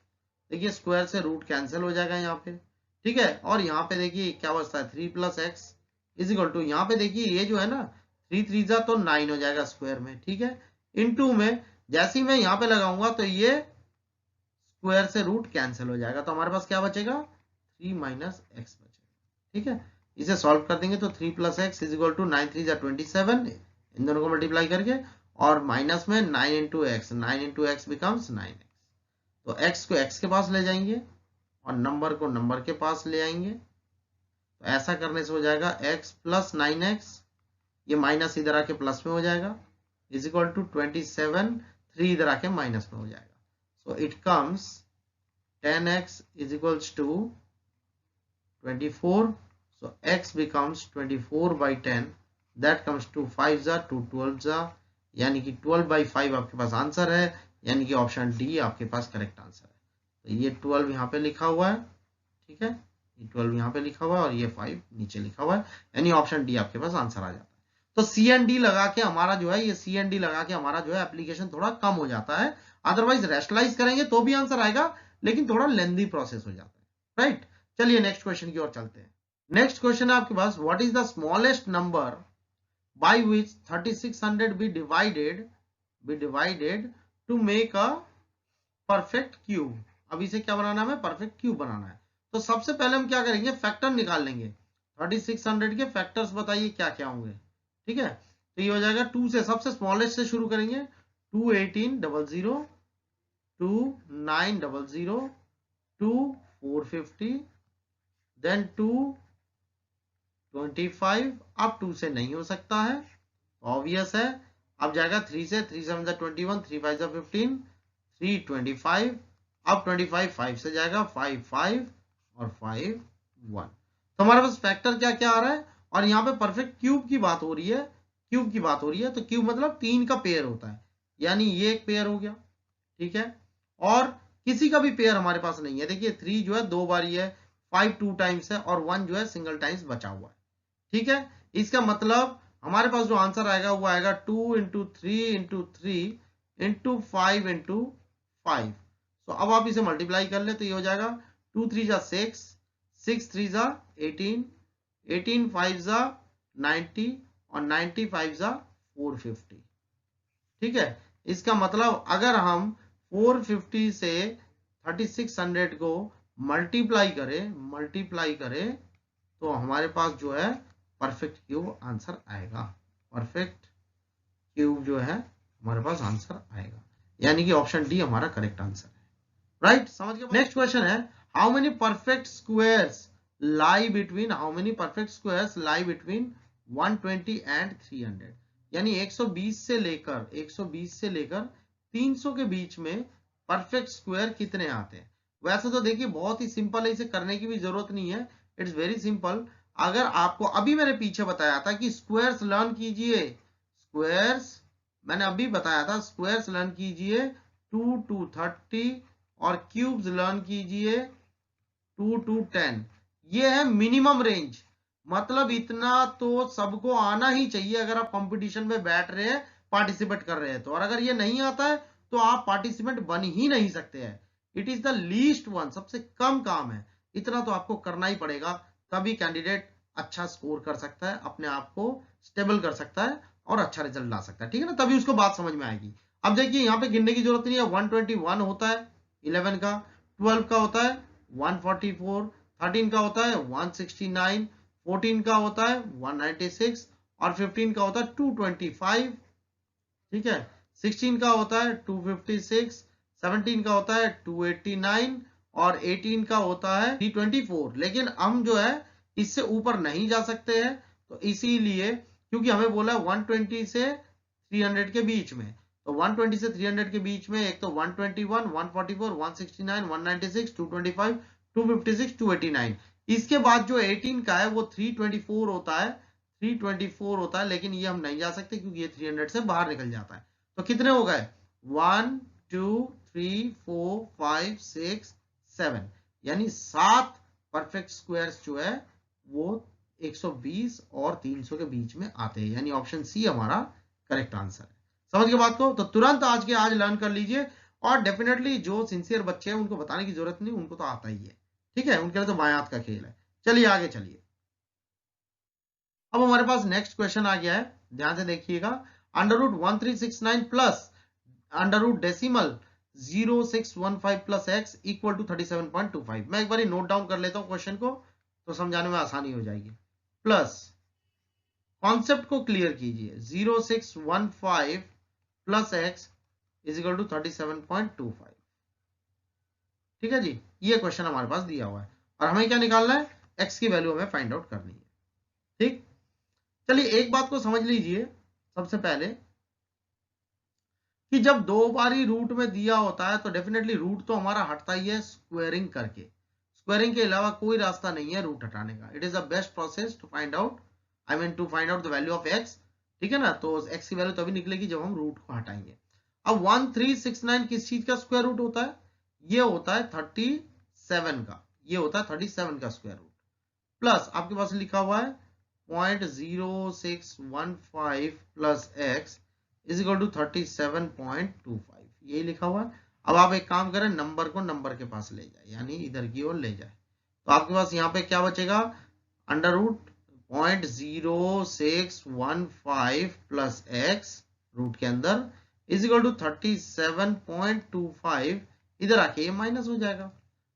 देखिए स्क्वायर से रूट कैंसिल हो जाएगा यहाँ पे, ठीक है। और यहाँ पे देखिए क्या बचता है, 3 plus X is equal to, यहाँ पे देखिए ये जो है ना 3 3 जा तो 9 हो जाएगा स्क्वायर में, ठीक है। इनटू में जैसे ही मैं यहाँ पे लगाऊंगा तो ये स्क्वायर से रूट कैंसिल हो जाएगा, तो हमारे पास क्या बचेगा, 3 माइनस एक्स बचेगा, ठीक है। इसे सॉल्व कर देंगे तो 3 plus X is equal to 9 3 जा 27, इन दोनों को मल्टीप्लाई करके, और माइनस में 9 into x, 9 into x becomes 9x, तो x को x के पास ले जाएंगे और नंबर को नंबर के पास ले आएंगे, तो ऐसा करने से हो जाएगा x प्लस 9x, ये माइनस इधर आके प्लस में हो जाएगा, इज इक्वल टू 27, 3 इधर आके माइनस में हो जाएगा, so it comes 10x is equals to 24, so x becomes 24 by 10, that comes to 5 जा 2 12 जा, यानी कि 12 by 5 आपके पास आंसर है, यानी कि ऑप्शन डी आपके पास करेक्ट आंसर है। तो ये 12 यहाँ पे लिखा हुआ है, ठीक है, ये 12 यहाँ पे लिखा हुआ है और ये 5 नीचे लिखा हुआ है, यानी ऑप्शन डी आपके पास आंसर आ जाता है। तो सी एंड डी लगा के हमारा जो है, ये सी एंड डी लगा के हमारा जो है एप्लीकेशन थोड़ा कम हो जाता है, अदरवाइज रैशनलाइज करेंगे तो भी आंसर आएगा, लेकिन थोड़ा लेंदी प्रोसेस हो जाता है, राइट। चलिए नेक्स्ट क्वेश्चन की ओर चलते हैं। नेक्स्ट क्वेश्चन है आपके पास, what is the smallest number by which 3600 be divided to make a perfect cube. अब इसे क्या बनाना है, हमें परफेक्ट क्यूब बनाना है। तो सबसे पहले हम क्या करेंगे, फैक्टर निकाल लेंगे। 3600 के फैक्टर्स बताइए क्या क्या होंगे। ठीक है, तो ये हो जाएगा 2 से, सबसे स्मॉलेस्ट से शुरू करेंगे। 2 1800, 2 900, 2 450, देन 2 25। अब 2 से नहीं हो सकता है, ऑब्वियस है। अब जाएगा 3 से, 3 7 21, 3 5 15, 3 25। अब 25 5 से जाएगा, 5 5 और 5 1। तो हमारे पास फैक्टर क्या क्या आ रहा है, और यहाँ पे परफेक्ट क्यूब की बात हो रही है, क्यूब की बात हो रही है। तो क्यूब मतलब 3 का पेयर होता है, यानी ये एक पेयर हो गया। ठीक है, और किसी का भी पेयर हमारे पास नहीं है। देखिए 3 जो है 2 बार ही है, 5 2 टाइम्स है, और 1 जो है सिंगल टाइम्स बचा हुआ है। ठीक है, इसका मतलब हमारे पास जो आंसर आएगा वो आएगा 2 इंटू 3 इंटू 3 इंटू 5 इंटू 5। तो अब आप इसे मल्टीप्लाई कर ले तो ये हो जाएगा 2 3 जा 6, 6 3 जा 18, 18 5 जा 90, और 90 5 जा 450। ठीक है, इसका मतलब अगर हम 450 से 3600 को मल्टीप्लाई करें तो हमारे पास जो है परफेक्ट क्यूब आंसर आएगा। परफेक्ट क्यूब जो है हमारे पास आंसर आएगा, यानी कि ऑप्शन डी हमारा करेक्ट आंसर है। राइट, समझ गए। नेक्स्ट क्वेश्चन है, how many perfect squares lie between 120 and 300। यानी 120 से लेकर 300 के बीच में परफेक्ट स्क्वायर कितने आते हैं। वैसे तो देखिए बहुत ही सिंपल है, इसे करने की भी जरूरत नहीं है, इट्स वेरी सिंपल। अगर आपको अभी मैंने पीछे बताया था कि स्क्वायर्स लर्न कीजिए, स्क्वायर्स मैंने अभी बताया था, स्क्वायर्स लर्न कीजिए 2 to 30, और क्यूब्स लर्न कीजिए 2 to 10। ये है मिनिमम रेंज, मतलब इतना तो सबको आना ही चाहिए अगर आप कंपटीशन में बैठ रहे हैं, पार्टिसिपेट कर रहे हैं तो। और अगर ये नहीं आता है तो आप पार्टिसिपेंट बन ही नहीं सकते हैं। It is the least one, सबसे कम काम है, इतना तो आपको करना ही पड़ेगा, तभी कैंडिडेट अच्छा स्कोर कर सकता है, अपने आप को स्टेबल कर सकता है और अच्छा रिजल्ट ला सकता है। ठीक है ना, तभी उसको बात समझ में आएगी। अब देखिए यहाँ पे गिनने की जरूरत नहीं है, 121 होता है 11 का, 12 का होता है 144, 13 का होता है 169, 14 का होता है 196, और 15 का होता है 225। ठीक है, 16 का होता है 256, 17 का होता है 289, और 18 का होता है 324। लेकिन हम जो है इससे ऊपर नहीं जा सकते हैं, तो इसीलिए क्योंकि हमें बोला 120 से 300 के बीच में, तो 120 से 300 के बीच में एक तो 121, 144, 169, 196, 225, 256, 289। इसके बाद जो 18 का है वो 324 होता है, 324 होता है, लेकिन ये हम नहीं जा सकते क्योंकि ये 300 से बाहर निकल जाता है। तो कितने हो गए, 1 2 3 4 5 6 7, यानी 7 परफेक्ट स्क्वायर्स जो है वो 120 और 300 के बीच में आते हैं, यानी ऑप्शन सी हमारा करेक्ट आंसर है। समझ के बात को, तो तुरंत आज लर्न कर लीजिए, और डेफिनेटली जो सिंसियर बच्चे हैं उनको बताने की जरूरत नहीं, उनको तो आता ही है। ठीक है, उनके लिए तो बायां हाथ का खेल है। चलिए आगे चलिए। अब हमारे पास नेक्स्ट क्वेश्चन आ गया है, ध्यान से देखिएगा। √1369 plus √decimal 0615 plus x equal to 37.25। मैं एक बार नोट डाउन कर लेता हूं क्वेश्चन को, तो समझाने में आसानी हो जाएगी। प्लस कॉन्सेप्ट को क्लियर कीजिए, 0615 plus x is equal to 37.25। ठीक है जी, ये क्वेश्चन हमारे पास दिया हुआ है, और हमें क्या निकालना है, x की वैल्यू हमें फाइंड आउट करनी है। ठीक, चलिए एक बात को समझ लीजिए सबसे पहले, कि जब दो बारी रूट में दिया होता है तो डेफिनेटली रूट तो हमारा हटता ही है स्क्वायरिंग करके। स्क्वायरिंग के अलावा कोई रास्ता नहीं है रूट हटाने का। It is the best process to find out, to find out the value of x। ठीक है ना, तो x की वैल्यू तभी निकलेगी जब हम रूट को हटाएंगे। अब 1369 किस चीज का स्क्वायर रूट होता है, ये होता है 37 का, ये होता है 37 का स्क्वायर रूट। प्लस आपके पास लिखा हुआ है 0.0615 plus x is equal to 37.25, यही लिखा हुआ है। अब आप एक काम करें, नंबर को नंबर के पास ले जाए, यानी इधर की ओर ले जाए, तो आपके पास यहाँ पे क्या बचेगा, √0.0615 प्लस x रूट के अंदर इज इक्वल टू 37.25, इधर आके ये माइनस हो जाएगा,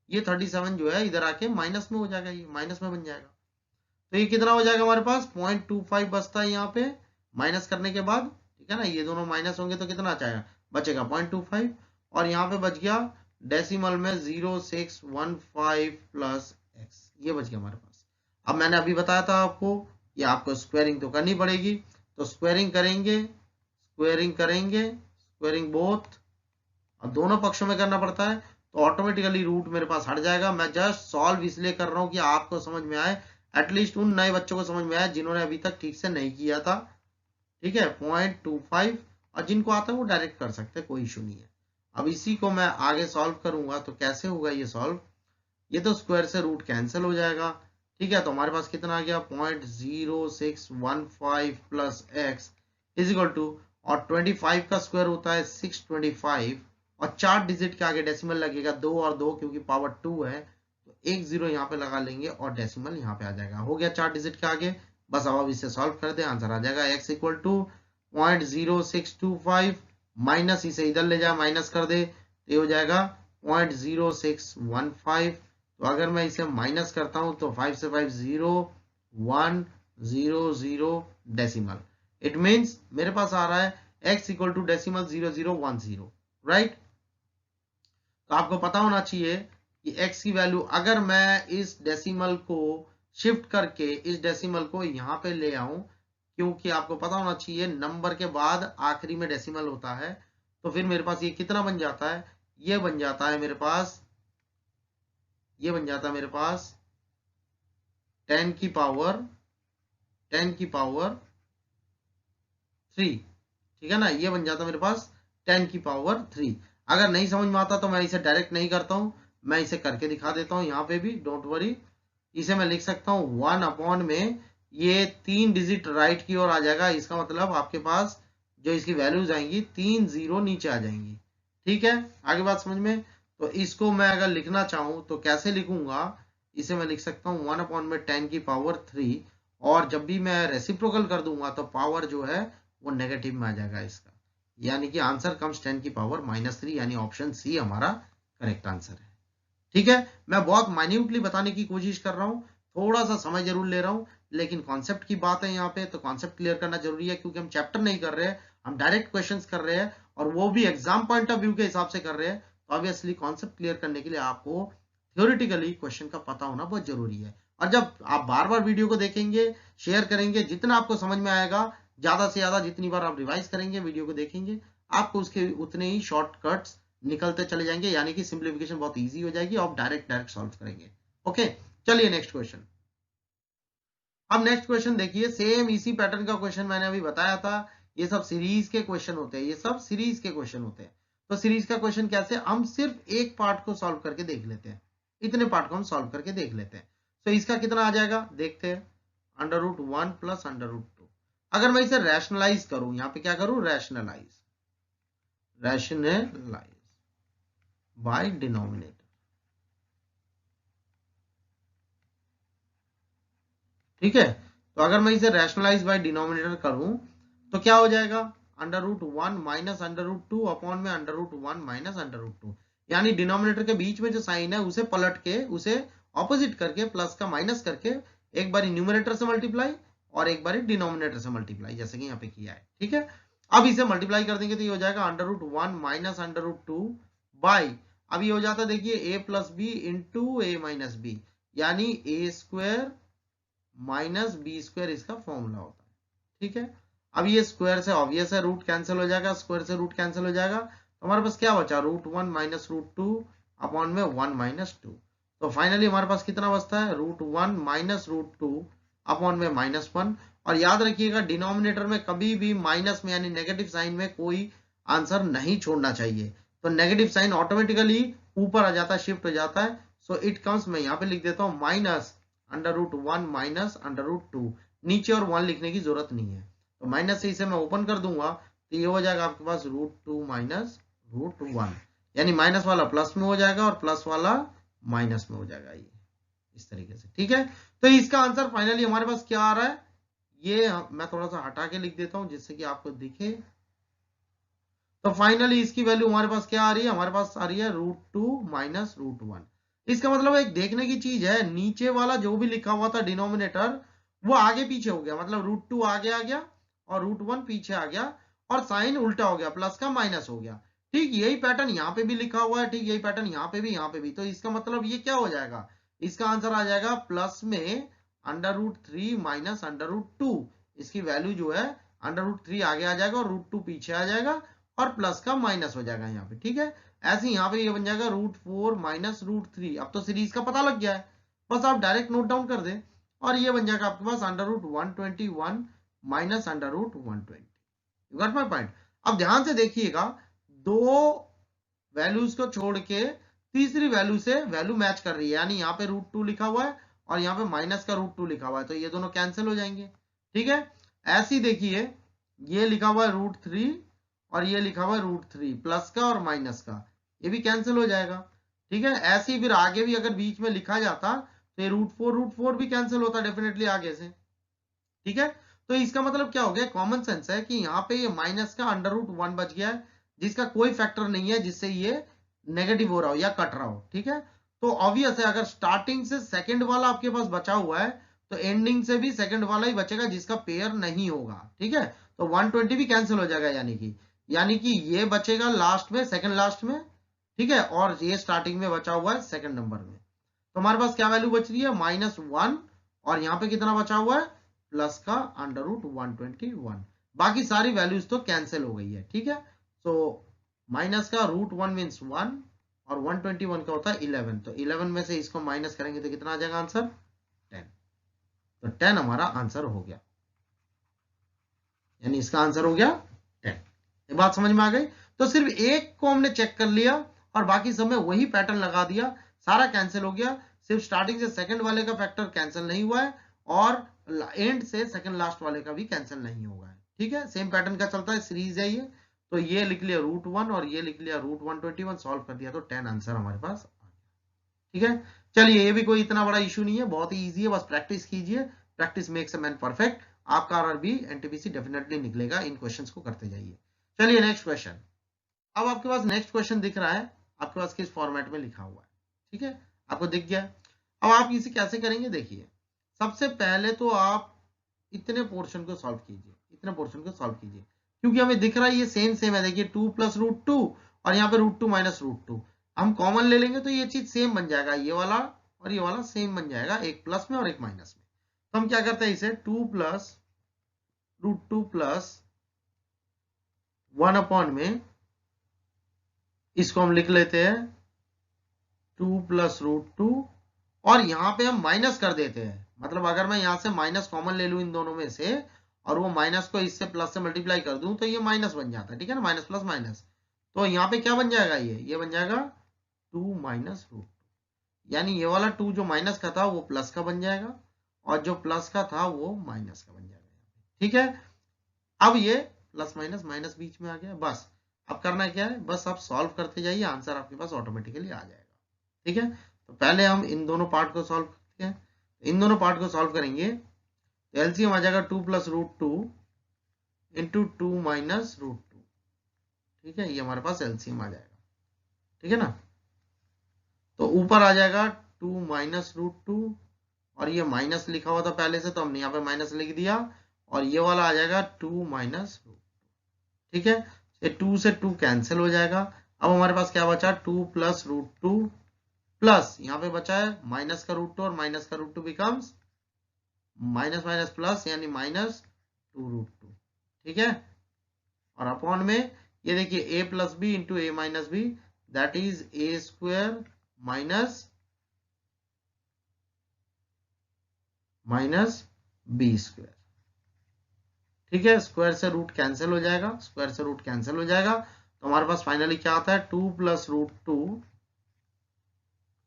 ये 37 जो है इधर आके माइनस में हो जाएगा, ये माइनस में बन जाएगा। तो ये कितना हो जाएगा हमारे पास 0.25 बचता है यहाँ पे माइनस करने के बाद, ठीक है ना, ये दोनों माइनस होंगे तो कितना बचेगा 0.25, और यहाँ पे बच गया डेसिमल में 0615 प्लस एक्स, ये बच गया हमारे पास। अब मैंने अभी बताया था आपको, ये आपको स्क्वायरिंग तो करनी पड़ेगी, तो स्क्वायरिंग करेंगे, स्क्वायरिंग बोथ, और दोनों पक्षों में करना पड़ता है, तो ऑटोमेटिकली रूट मेरे पास हट जाएगा। मैं जस्ट सॉल्व इसलिए कर रहा हूं कि आपको समझ में आए, एटलीस्ट उन नए बच्चों को समझ में आए जिन्होंने अभी तक ठीक से नहीं किया था, ठीक है। 0.25, और जिनको आता है वो डायरेक्ट कर सकते हैं, कोई इशू नहीं है। अब इसी को मैं आगे सॉल्व करूंगा, तो कैसे होगा ये सॉल्व, ये तो स्क्वायर से रूट कैंसिल हो जाएगा, ठीक है। तो हमारे पास कितना आ गया 0.0615 plus X is equal to, और 25 का स्क्वायर होता है 625, और 4 डिजिट के आगे डेसिमल लगेगा 2 और 2, क्योंकि पावर 2 है, तो एक जीरो यहाँ पे लगा लेंगे और डेसिमल यहाँ पे आ जाएगा, हो गया 4 डिजिट के आगे। बस अब इसे सॉल्व कर दे, आंसर आ जाएगा x इक्वल टू 0.0625 माइनस, इसे इधर ले जाए माइनस कर दे, तो ये हो जाएगा 0.0615। तो अगर मैं इसे माइनस करता हूं तो 5 से 5 0 1 0 0 डेसिमल, इट मीन्स मेरे पास आ रहा है x equal to decimal 0010, right. तो आपको पता होना चाहिए कि x की वैल्यू, अगर मैं इस डेसिमल को शिफ्ट करके इस डेसिमल को यहां पे ले आऊं, क्योंकि आपको पता होना चाहिए नंबर के बाद आखिरी में डेसिमल होता है, तो फिर मेरे पास ये कितना बन जाता है, ये बन जाता है मेरे पास, ये बन जाता है मेरे पास 10 की पावर 3, ठीक है ना, ये बन जाता है मेरे पास 10 की पावर 3। अगर नहीं समझ में आता तो मैं इसे डायरेक्ट नहीं करता हूं, मैं इसे करके दिखा देता हूं, यहाँ पे भी डोंट वरी। इसे मैं लिख सकता हूं 1 अपॉन में, ये 3 डिजिट राइट की ओर आ जाएगा, इसका मतलब आपके पास जो इसकी वैल्यूज आएंगी 3 0 नीचे आ जाएंगी, ठीक है। आगे बात समझ में। तो इसको मैं अगर लिखना चाहूं तो कैसे लिखूंगा, इसे मैं लिख सकता हूँ 1 अपॉन में 10 की पावर 3, और जब भी मैं रेसिप्रोकल कर दूंगा तो पावर जो है वो नेगेटिव में आ जाएगा इसका, यानी कि आंसर कम्स 10 की पावर -3, यानी ऑप्शन सी हमारा करेक्ट आंसर है, ठीक है। मैं बहुत माइन्यूटली बताने की कोशिश कर रहा हूं, थोड़ा सा समय जरूर ले रहा हूं, लेकिन कॉन्सेप्ट की बात है यहाँ पे, तो कॉन्सेप्ट क्लियर करना जरूरी है, क्योंकि हम चैप्टर नहीं कर रहे हैं, हम डायरेक्ट क्वेश्चंस कर रहे हैं, और वो भी एग्जाम पॉइंट ऑफ व्यू के हिसाब से कर रहे हैं। तो ऑब्वियसली कॉन्सेप्ट क्लियर करने के लिए आपको थ्योरेटिकली क्वेश्चन का पता होना बहुत जरूरी है, और जब आप बार बार वीडियो को देखेंगे, शेयर करेंगे, जितना आपको समझ में आएगा, ज्यादा से ज्यादा जितनी बार आप रिवाइज करेंगे, वीडियो को देखेंगे, आपको उसके उतने ही शॉर्टकट्स निकलते चले जाएंगे, यानी कि सिंप्लीफिकेशन बहुत इजी हो जाएगी, आप डायरेक्ट सॉल्व करेंगे। ओके, चलिए नेक्स्ट क्वेश्चन। अब नेक्स्ट क्वेश्चन देखिए, सेम इसी पैटर्न का क्वेश्चन मैंने अभी बताया था, ये सब सीरीज के क्वेश्चन होते हैं, ये सब सीरीज के क्वेश्चन होते हैं। तो सीरीज का क्वेश्चन कैसे, हम सिर्फ एक पार्ट को सॉल्व करके देख लेते हैं, इतने पार्ट को हम सॉल्व करके देख लेते हैं। तो इसका कितना आ जाएगा देखते हैं, √1 प्लस √2। अगर मैं इसे रैशनलाइज करूं, यहां पे क्या करूं, रैशनलाइज बाय डिनोमिनेटर, ठीक है। तो अगर मैं इसे रैशनलाइज बाय डिनोमिनेटर करूं तो क्या हो जाएगा, √1 माइनस √2 अपॉन में √1 माइनस √2, यानी डिनोमिनेटर के बीच में जो साइन है उसे पलट के, उसे ऑपोजिट करके, प्लस का माइनस करके, एक बार न्यूमरेटर से मल्टीप्लाई और एक बार डिनोमिनेटर से मल्टीप्लाई, जैसे कि यहाँ पे किया है, ठीक है। अब इसे मल्टीप्लाई कर देंगे तो ये हो जाएगा √1 माइनस √2 बाई, अब ये हो जाता है देखिए a plus B into a minus B, यानी a square minus B square इसका फॉर्मूला होता है, ठीक है। अब ये स्क्वायर से ऑब्वियस है रूट कैंसिल हो जाएगा, स्क्वायर से रूट कैंसिल हो जाएगा, तो हमारे पास क्या बचा, √1 माइनस √2 अपॉन में 1 माइनस 2। तो फाइनली हमारे पास कितना बचता है, √1 माइनस √2 अपॉन में -1। और याद रखिएगा डिनोमिनेटर में कभी भी माइनस में यानी नेगेटिव साइन में कोई आंसर नहीं छोड़ना चाहिए, तो नेगेटिव साइन ऑटोमेटिकली ऊपर आ जाता है, शिफ्ट हो जाता है। सो इट कम्स, मैं यहाँ पे लिख देता हूँ माइनस √1 माइनस √2, नीचे और 1 लिखने की जरूरत नहीं है, तो माइनस से इसे मैं ओपन कर दूंगा तो ये हो जाएगा आपके पास √2 माइनस √1, यानी माइनस वाला प्लस में हो जाएगा और प्लस वाला माइनस में हो जाएगा, ये इस तरीके से, ठीक है। तो इसका आंसर फाइनली हमारे पास क्या आ रहा है, ये मैं थोड़ा सा हटा के लिख देता हूं जिससे कि आपको दिखे, तो फाइनली इसकी वैल्यू हमारे पास क्या आ रही है, हमारे पास आ रही है √2 माइनस √1। इसका मतलब एक देखने की चीज है, नीचे वाला जो भी लिखा हुआ था डिनोमिनेटर वो आगे पीछे हो गया, मतलब √2 आगे आ गया और √1 पीछे आ गया और साइन उल्टा हो गया, प्लस का माइनस हो गया। ठीक यही पैटर्न यहाँ पे भी लिखा हुआ है, ठीक यही पैटर्न यहाँ पे भी, यहाँ पे भी। तो इसका मतलब ये क्या हो जाएगा, इसका आंसर आ जाएगा प्लस में √3 माइनस √2। इसकी वैल्यू जो है √3 आगे आ जाएगा और √2 पीछे आ जाएगा और प्लस का माइनस हो जाएगा यहाँ पे। ठीक है, ऐसे यहाँ पे ये बन जाएगा √4 माइनस √3। अब तो सीरीज का पता लग गया है, बस आप डायरेक्ट नोट डाउन कर दें और ये बन जाएगा आपके पास √121 minus √120। You got my point. अब ध्यान से देखिएगा, दो वैल्यूज को छोड़ के तीसरी वैल्यू से वैल्यू मैच कर रही है, यानी यहाँ पे √2 लिखा हुआ है और यहाँ पे माइनस का √2 लिखा हुआ है, तो ये दोनों कैंसिल हो जाएंगे। ठीक है, ऐसे ही देखिए, ये लिखा हुआ है √3 और ये लिखा हुआ है √3, प्लस का और माइनस का, ये भी कैंसिल हो जाएगा। ठीक है, ऐसे ही फिर आगे भी अगर बीच में लिखा जाता तो ये √4 भी कैंसिल होता डेफिनेटली आगे से। ठीक है, तो इसका मतलब क्या हो गया, कॉमन सेंस है कि यहाँ पे ये माइनस का √1 बच गया है, जिसका कोई फैक्टर नहीं है जिससे ये नेगेटिव हो रहा हो या कट रहा हो। ठीक है, तो ऑब्वियस है अगर स्टार्टिंग से सेकंड वाला आपके पास बचा हुआ है तो एंडिंग से भी सेकंड वाला ही बचेगा जिसका पेयर नहीं होगा। ठीक है, तो 120 भी कैंसिल हो जाएगा, यानी कि ये बचेगा लास्ट में, सेकंड लास्ट में। ठीक है, और ये स्टार्टिंग में बचा हुआ है सेकंड नंबर में। तो हमारे पास क्या वैल्यू बच रही है, -1, और यहाँ पे कितना बचा हुआ है, प्लस का √121। बाकी सारी वैल्यूज तो कैंसिल हो गई है। ठीक है, तो माइनस का √1 मीन्स 1 और 121 का होता है 11, तो 11 में से इसको माइनस करेंगे तो कितना आ जाएगा आंसर, 10। तो 10 हमारा आंसर हो गया, यानी इसका आंसर हो गया 10। ये बात समझ में आ गई। तो सिर्फ एक को हमने चेक कर लिया और बाकी सब में वही पैटर्न लगा दिया, सारा कैंसिल हो गया, सिर्फ स्टार्टिंग से सेकंड वाले का फैक्टर कैंसिल नहीं हुआ है और एंड से सेकंड लास्ट वाले का भी कैंसिल नहीं होगा है। ठीक है, सेम पैटर्न का चलता है, सीरीज है ये। तो ये लिख लिया √1 और ये लिख लिया √121, सॉल्व कर दिया तो 10 आंसर हमारे पास आ गया। ठीक है, चलिए ये भी कोई इतना बड़ा इशू नहीं है, बहुत ही ईजी है, बस प्रैक्टिस कीजिए, practice makes a man perfect. आपका आरआरबी एनटीपीसी डेफिनेटली निकलेगा, इन क्वेश्चंस को करते जाइए। चलिए नेक्स्ट क्वेश्चन। अब आपके पास नेक्स्ट क्वेश्चन दिख रहा है, आपके पास किस फॉर्मेट में लिखा हुआ है। ठीक है, आपको दिख गया। अब आप इसे कैसे करेंगे, देखिए सबसे पहले तो आप इतने पोर्शन को सॉल्व कीजिए, इतने पोर्शन को सॉल्व कीजिए, क्योंकि हमें दिख रहा है ये सेम है। देखिए 2 + √2 और यहाँ पे √2 - √2, हम कॉमन ले लेंगे तो ये चीज सेम बन जाएगा, ये वाला और ये वाला सेम बन जाएगा, एक प्लस में और एक माइनस में। तो हम क्या करते हैं, इसे 2 + √2 + 1 में इसको हम लिख लेते हैं 2 + √2 और यहाँ पे हम माइनस कर देते हैं। मतलब अगर मैं यहाँ से माइनस कॉमन ले लूं इन दोनों में से और वो माइनस को इससे प्लस से मल्टीप्लाई कर दूं तो ये माइनस बन जाता है। ठीक है ना, माइनस प्लस माइनस, तो यहाँ पे क्या बन जाएगा, ये बन जाएगा 2 - √2, यानी ये वाला 2 जो माइनस का था वो प्लस का बन जाएगा और जो प्लस का था वो माइनस का बन जाएगा। ठीक है, अब ये प्लस माइनस माइनस बीच में आ गया, बस अब करना क्या है, बस आप सॉल्व करते जाइए, आंसर आपके पास ऑटोमेटिकली आ जाएगा। ठीक है, तो पहले हम इन दोनों पार्ट को सॉल्व करते हैं। इन दोनों पार्ट को सॉल्व करेंगे तो एलसीएम आ जाएगा 2 + √2 इंटू 2 - √2। ठीक है, ये हमारे पास एलसीएम आ जाएगा। ठीक है ना, तो ऊपर आ जाएगा 2 - √2 और ये माइनस लिखा हुआ था पहले से तो हमने यहाँ पे माइनस लिख दिया और ये वाला आ जाएगा 2 - √2। ठीक है, ये 2 से 2 कैंसिल हो जाएगा। अब हमारे पास क्या बचा, 2 + √2 प्लस यहाँ पे बचा है माइनस का √2 और माइनस का √2 बिकम्स माइनस माइनस प्लस, यानी -2 √2। ठीक है, और अपॉन में ये देखिए a + b into a - b, that is a² minus b²। ठीक है, स्क्वायर से रूट कैंसिल हो जाएगा, स्क्वायर से रूट कैंसिल हो जाएगा, तो हमारे पास फाइनली क्या आता है, 2 + √2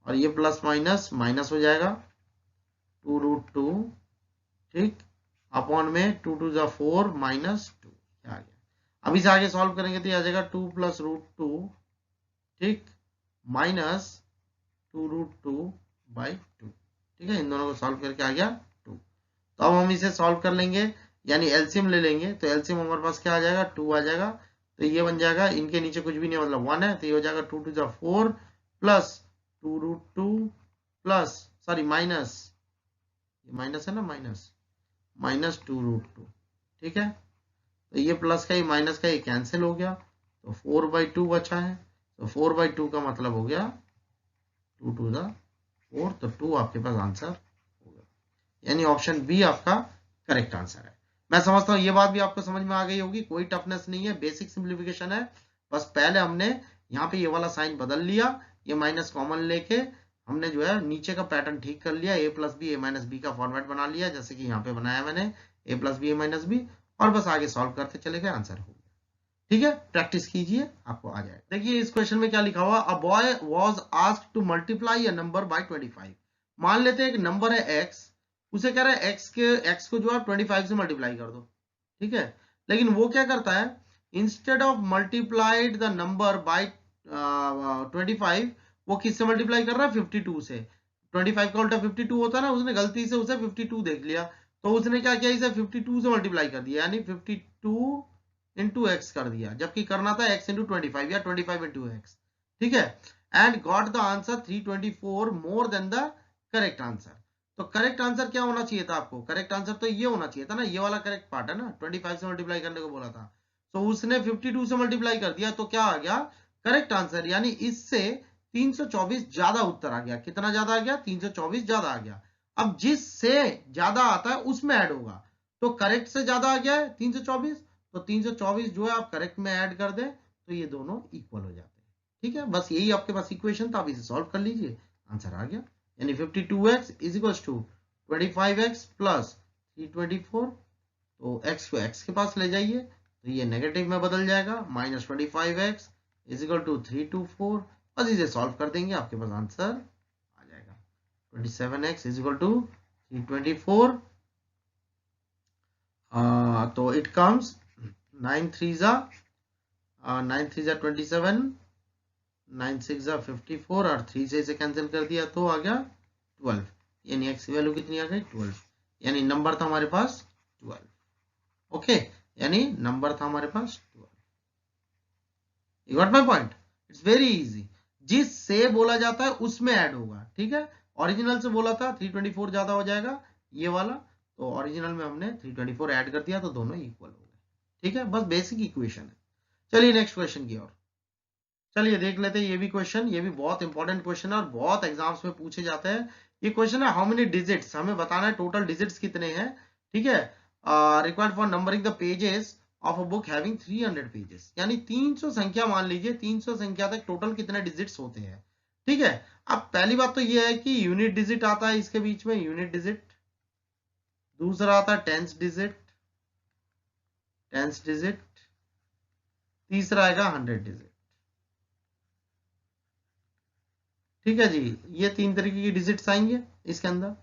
और ये प्लस माइनस माइनस हो जाएगा 2 √2। ठीक, अपॉन में 2 × 2 = 4 -2 आ गया। अब इसे आगे सॉल्व करेंगे तो आ जाएगा 2 + √2, ठीक, -2 √2/2। ठीक है, इन दोनों को सॉल्व करके आ गया 2। तो अब हम इसे सॉल्व कर लेंगे, यानी एलसीएम ले लेंगे, तो एलसीएम हमारे पास क्या आ जाएगा, 2 आ जाएगा। तो ये बन जाएगा, इनके नीचे कुछ भी नहीं मतलब 1 है, तो ये हो जाएगा 2 टू द 4 प्लस 2√2 प्लस सॉरी माइनस, ये माइनस है ना, माइनस 2√2। ठीक है, तो ये प्लस का, ये माइनस का, ये कैंसिल हो गया, तो 4/2 बचा है। तो 4/2 का मतलब हो गया 2 टू द 4, तो 2 आपके पास आंसर हो गया, यानी ऑप्शन बी आपका करेक्ट आंसर है। मैं समझता हूँ ये बात भी आपको समझ में आ गई होगी, कोई टफनेस नहीं है, बेसिक सिंप्लीफिकेशन है। बस पहले हमने यहाँ पे ये वाला साइन बदल लिया, ये माइनस कॉमन लेके हमने जो है नीचे का पैटर्न ठीक कर लिया, a plus B, a minus B का फॉर्मेट बना लिया, जैसे कि यहाँ पे बनाया मैंने a plus B, a minus B, और बस आगे सॉल्व करते चले गए, आंसर हो गया। ठीक है, प्रैक्टिस कीजिए, आपको आ जाएगा। देखिए इस क्वेश्चन में क्या लिखा हुआ, a boy was asked to multiply a number by 25। मान लेते हैं एक नंबर है x, उसे कह रहा है x को जो है 25 से मल्टीप्लाई कर दो। ठीक है, लेकिन वो क्या करता है, instead of multiplied the number by 25, वो किससे मल्टीप्लाई कर रहा है, 52 से। 25 का उल्टा 52 होता है ना, उसने गलती से उसे 52 देख लिया, तो उसने क्या किया, इसे 52 से मल्टीप्लाई कर दिया, यानी 52 इंटू एक्स कर दिया, जबकि करना था x इंटू 25 या 25 इंटू एक्स। ठीक है, and got the answer 324 more than the correct answer. तो करेक्ट आंसर क्या होना चाहिए था आपको, करेक्ट आंसर तो ये होना चाहिए था ना, ये वाला करेक्ट पार्ट है ना, 25 से मल्टीप्लाई करने को बोला था, तो उसने 52 से मल्टीप्लाई कर दिया, तो क्या आ गया, करेक्ट आंसर, यानी इससे 324 ज्यादा उत्तर आ गया। कितना ज्यादा आ गया, 324 ज्यादा आ गया। अब जिससे ज्यादा आता है उसमें ऐड होगा, तो करेक्ट से ज्यादा आ गया है 324, तो 324 जो है आप करेक्ट में ऐड कर दें, तो ये दोनों इक्वल हो जाते हैं। ठीक है, बस यही आपके पास इक्वेशन था, आप इसे सॉल्व कर लीजिए, आंसर आ गया, यानी 52x is equal to 25x plus 324। तो x को x के पास ले जाइए, तो ये नेगेटिव में बदल जाएगा, minus 25x is equal to 324, बस इसे सॉल्व कर देंगे, आपके पास आंसर आ जाएगा। 27x इज इक्वल टू 324, तो इट कम्स 9 3 जा 27, 9 6 जा 54, और 3 से इसे कैंसिल कर दिया तो आ गया 12, यानी x की वैल्यू कितनी आ गई, 12, यानी नंबर था हमारे पास 12। ओके, यानी नंबर था हमारे पास 12। You got my point, it's very easy, जिस से बोला जाता है उसमें ऐड होगा। ठीक है, ओरिजिनल से बोला था 324 ज्यादा हो जाएगा ये वाला, तो ओरिजिनल में हमने 324 ऐड कर दिया, तो दोनों इक्वल हो गए। ठीक है, बस बेसिक इक्वेशन है। चलिए नेक्स्ट क्वेश्चन की ओर चलिए देख लेते हैं, ये भी क्वेश्चन, ये भी बहुत इंपॉर्टेंट क्वेश्चन है और बहुत एग्जाम्स में पूछे जाते हैं। ये क्वेश्चन है, हाउ मेनी डिजिट्स, हमें बताना है टोटल डिजिट्स कितने हैं। ठीक है, required for numbering the pages of a book having 300 pages, यानी 300 संख्या, मान लीजिए 300 संख्या तक टोटल कितने डिजिट्स होते हैं। ठीक है, अब पहली बात तो ये है कि यूनिट डिजिट आता है इसके बीच में, यूनिट डिजिट, दूसरा आता है टेंस डिजिट, तीसरा आएगा 100 डिजिट। ठीक है जी, ये 3 तरीके की डिजिट्स आएंगे इसके अंदर।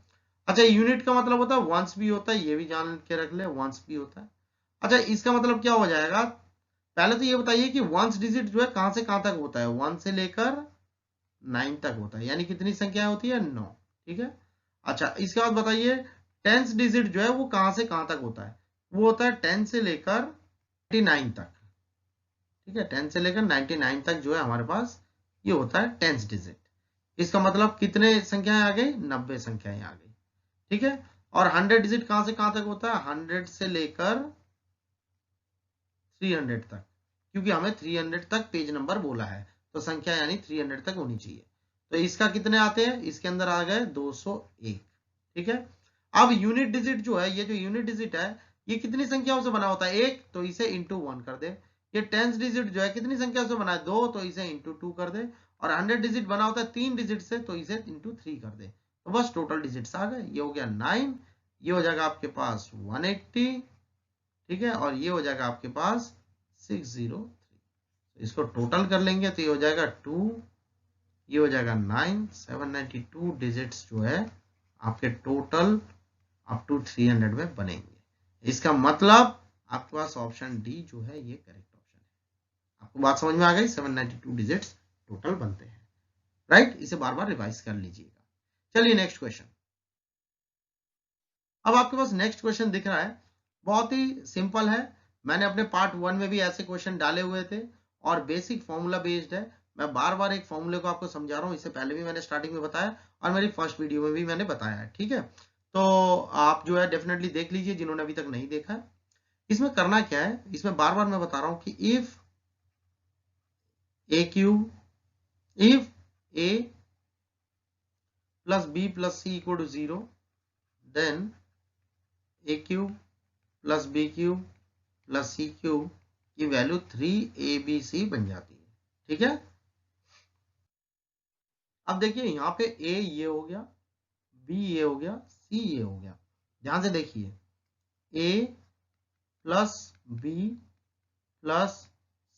अच्छा, यूनिट का मतलब होता है वंस भी होता है, ये भी जान के रख ले, वंस भी होता है। अच्छा, इसका मतलब क्या हो जाएगा, पहले तो ये बताइए कि वंस डिजिट जो है कहां से कहां तक होता है, 1 से लेकर 9 तक होता है, यानी कितनी संख्या होती है, 9। ठीक है, अच्छा इसके बाद बताइए टेंस डिजिट जो है वो कहां से कहां तक होता है, वो होता है 10 से लेकर 99 तक। ठीक है, 10 से लेकर 99 तक जो है हमारे पास ये होता है टेंस डिजिट। इसका मतलब कितने संख्याएं आ गई, 90 संख्याएं आ गई। ठीक है, और 100 डिजिट कहां से कहां तक होता है, 100 से लेकर 300 तक, क्योंकि हमें 300 तक पेज नंबर बोला है, तो संख्या यानी 300 तक होनी चाहिए। तो इसका कितने आते हैं, इसके अंदर आ गए 201। ठीक है, अब यूनिट डिजिट जो है, ये जो यूनिट डिजिट है ये कितनी संख्याओं से बना होता है, 1, तो इसे इंटू 1 कर दे। ये टेंस डिजिट जो है कितनी संख्या से बना है, 2, तो इसे इंटू 2 कर दे। और 100 डिजिट बना होता है 3 डिजिट से, तो इसे इंटू 3 कर दे। तो बस टोटल डिजिट्स आ गए, ये हो गया 9, ये हो जाएगा आपके पास 180। ठीक है, और ये हो जाएगा आपके पास 603। इसको टोटल कर लेंगे तो ये हो जाएगा 2, ये हो जाएगा 9, 792 डिजिट्स जो है आपके टोटल अप टू 300 में बनेंगे। इसका मतलब आपके पास ऑप्शन डी जो है ये करेक्ट ऑप्शन है। आपको बात समझ में आ गई, 792 डिजिट्स टोटल बनते हैं। राइट, इसे बार बार रिवाइज कर लीजिएगा। चलिए नेक्स्ट क्वेश्चन, अब आपके पास नेक्स्ट क्वेश्चन दिख रहा है, बहुत ही सिंपल है, मैंने अपने पार्ट 1 में भी ऐसे क्वेश्चन डाले हुए थे और बेसिक फॉर्मूला बेस्ड है। मैं बार बार एक फॉर्मूले को आपको समझा रहा हूँ, इससे पहले भी मैंने स्टार्टिंग में बताया और मेरी फर्स्ट वीडियो में भी मैंने बताया है, ठीक है। तो आप जो है डेफिनेटली देख लीजिए जिन्होंने अभी तक नहीं देखा है। इसमें करना क्या है, इसमें बार बार मैं बता रहा हूँ कि if A cube, if A plus B plus C equal to 0, then A cube plus B cube plus C cube की वैल्यू 3abc बन जाती है, ठीक है। अब देखिए यहाँ पे ए ये हो गया, बी ये हो गया, सी ये हो गया। ध्यान से देखिए, ए प्लस बी प्लस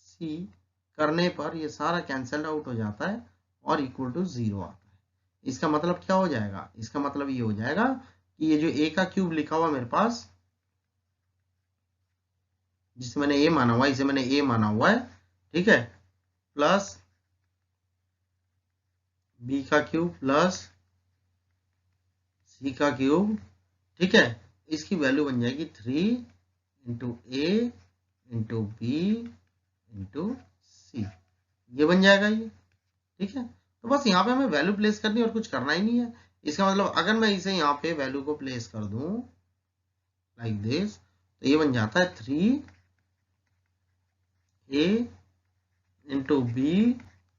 सी करने पर ये सारा कैंसल आउट हो जाता है और इक्वल टू 0 आता है। इसका मतलब क्या हो जाएगा, इसका मतलब ये हो जाएगा कि ये जो ए का क्यूब लिखा हुआ मेरे पास, जिसे मैंने ए माना हुआ है, इसे मैंने ए माना हुआ है, ठीक है, प्लस बी का क्यूब प्लस सी का क्यूब, ठीक है, इसकी वैल्यू बन जाएगी 3 into a into b into सी, ये बन जाएगा ये, ठीक है। तो बस यहाँ पे हमें वैल्यू प्लेस करनी है और कुछ करना ही नहीं है। इसका मतलब अगर मैं इसे यहाँ पे वैल्यू को प्लेस कर दूं लाइक दिस, तो ये बन जाता है 3a इंटू बी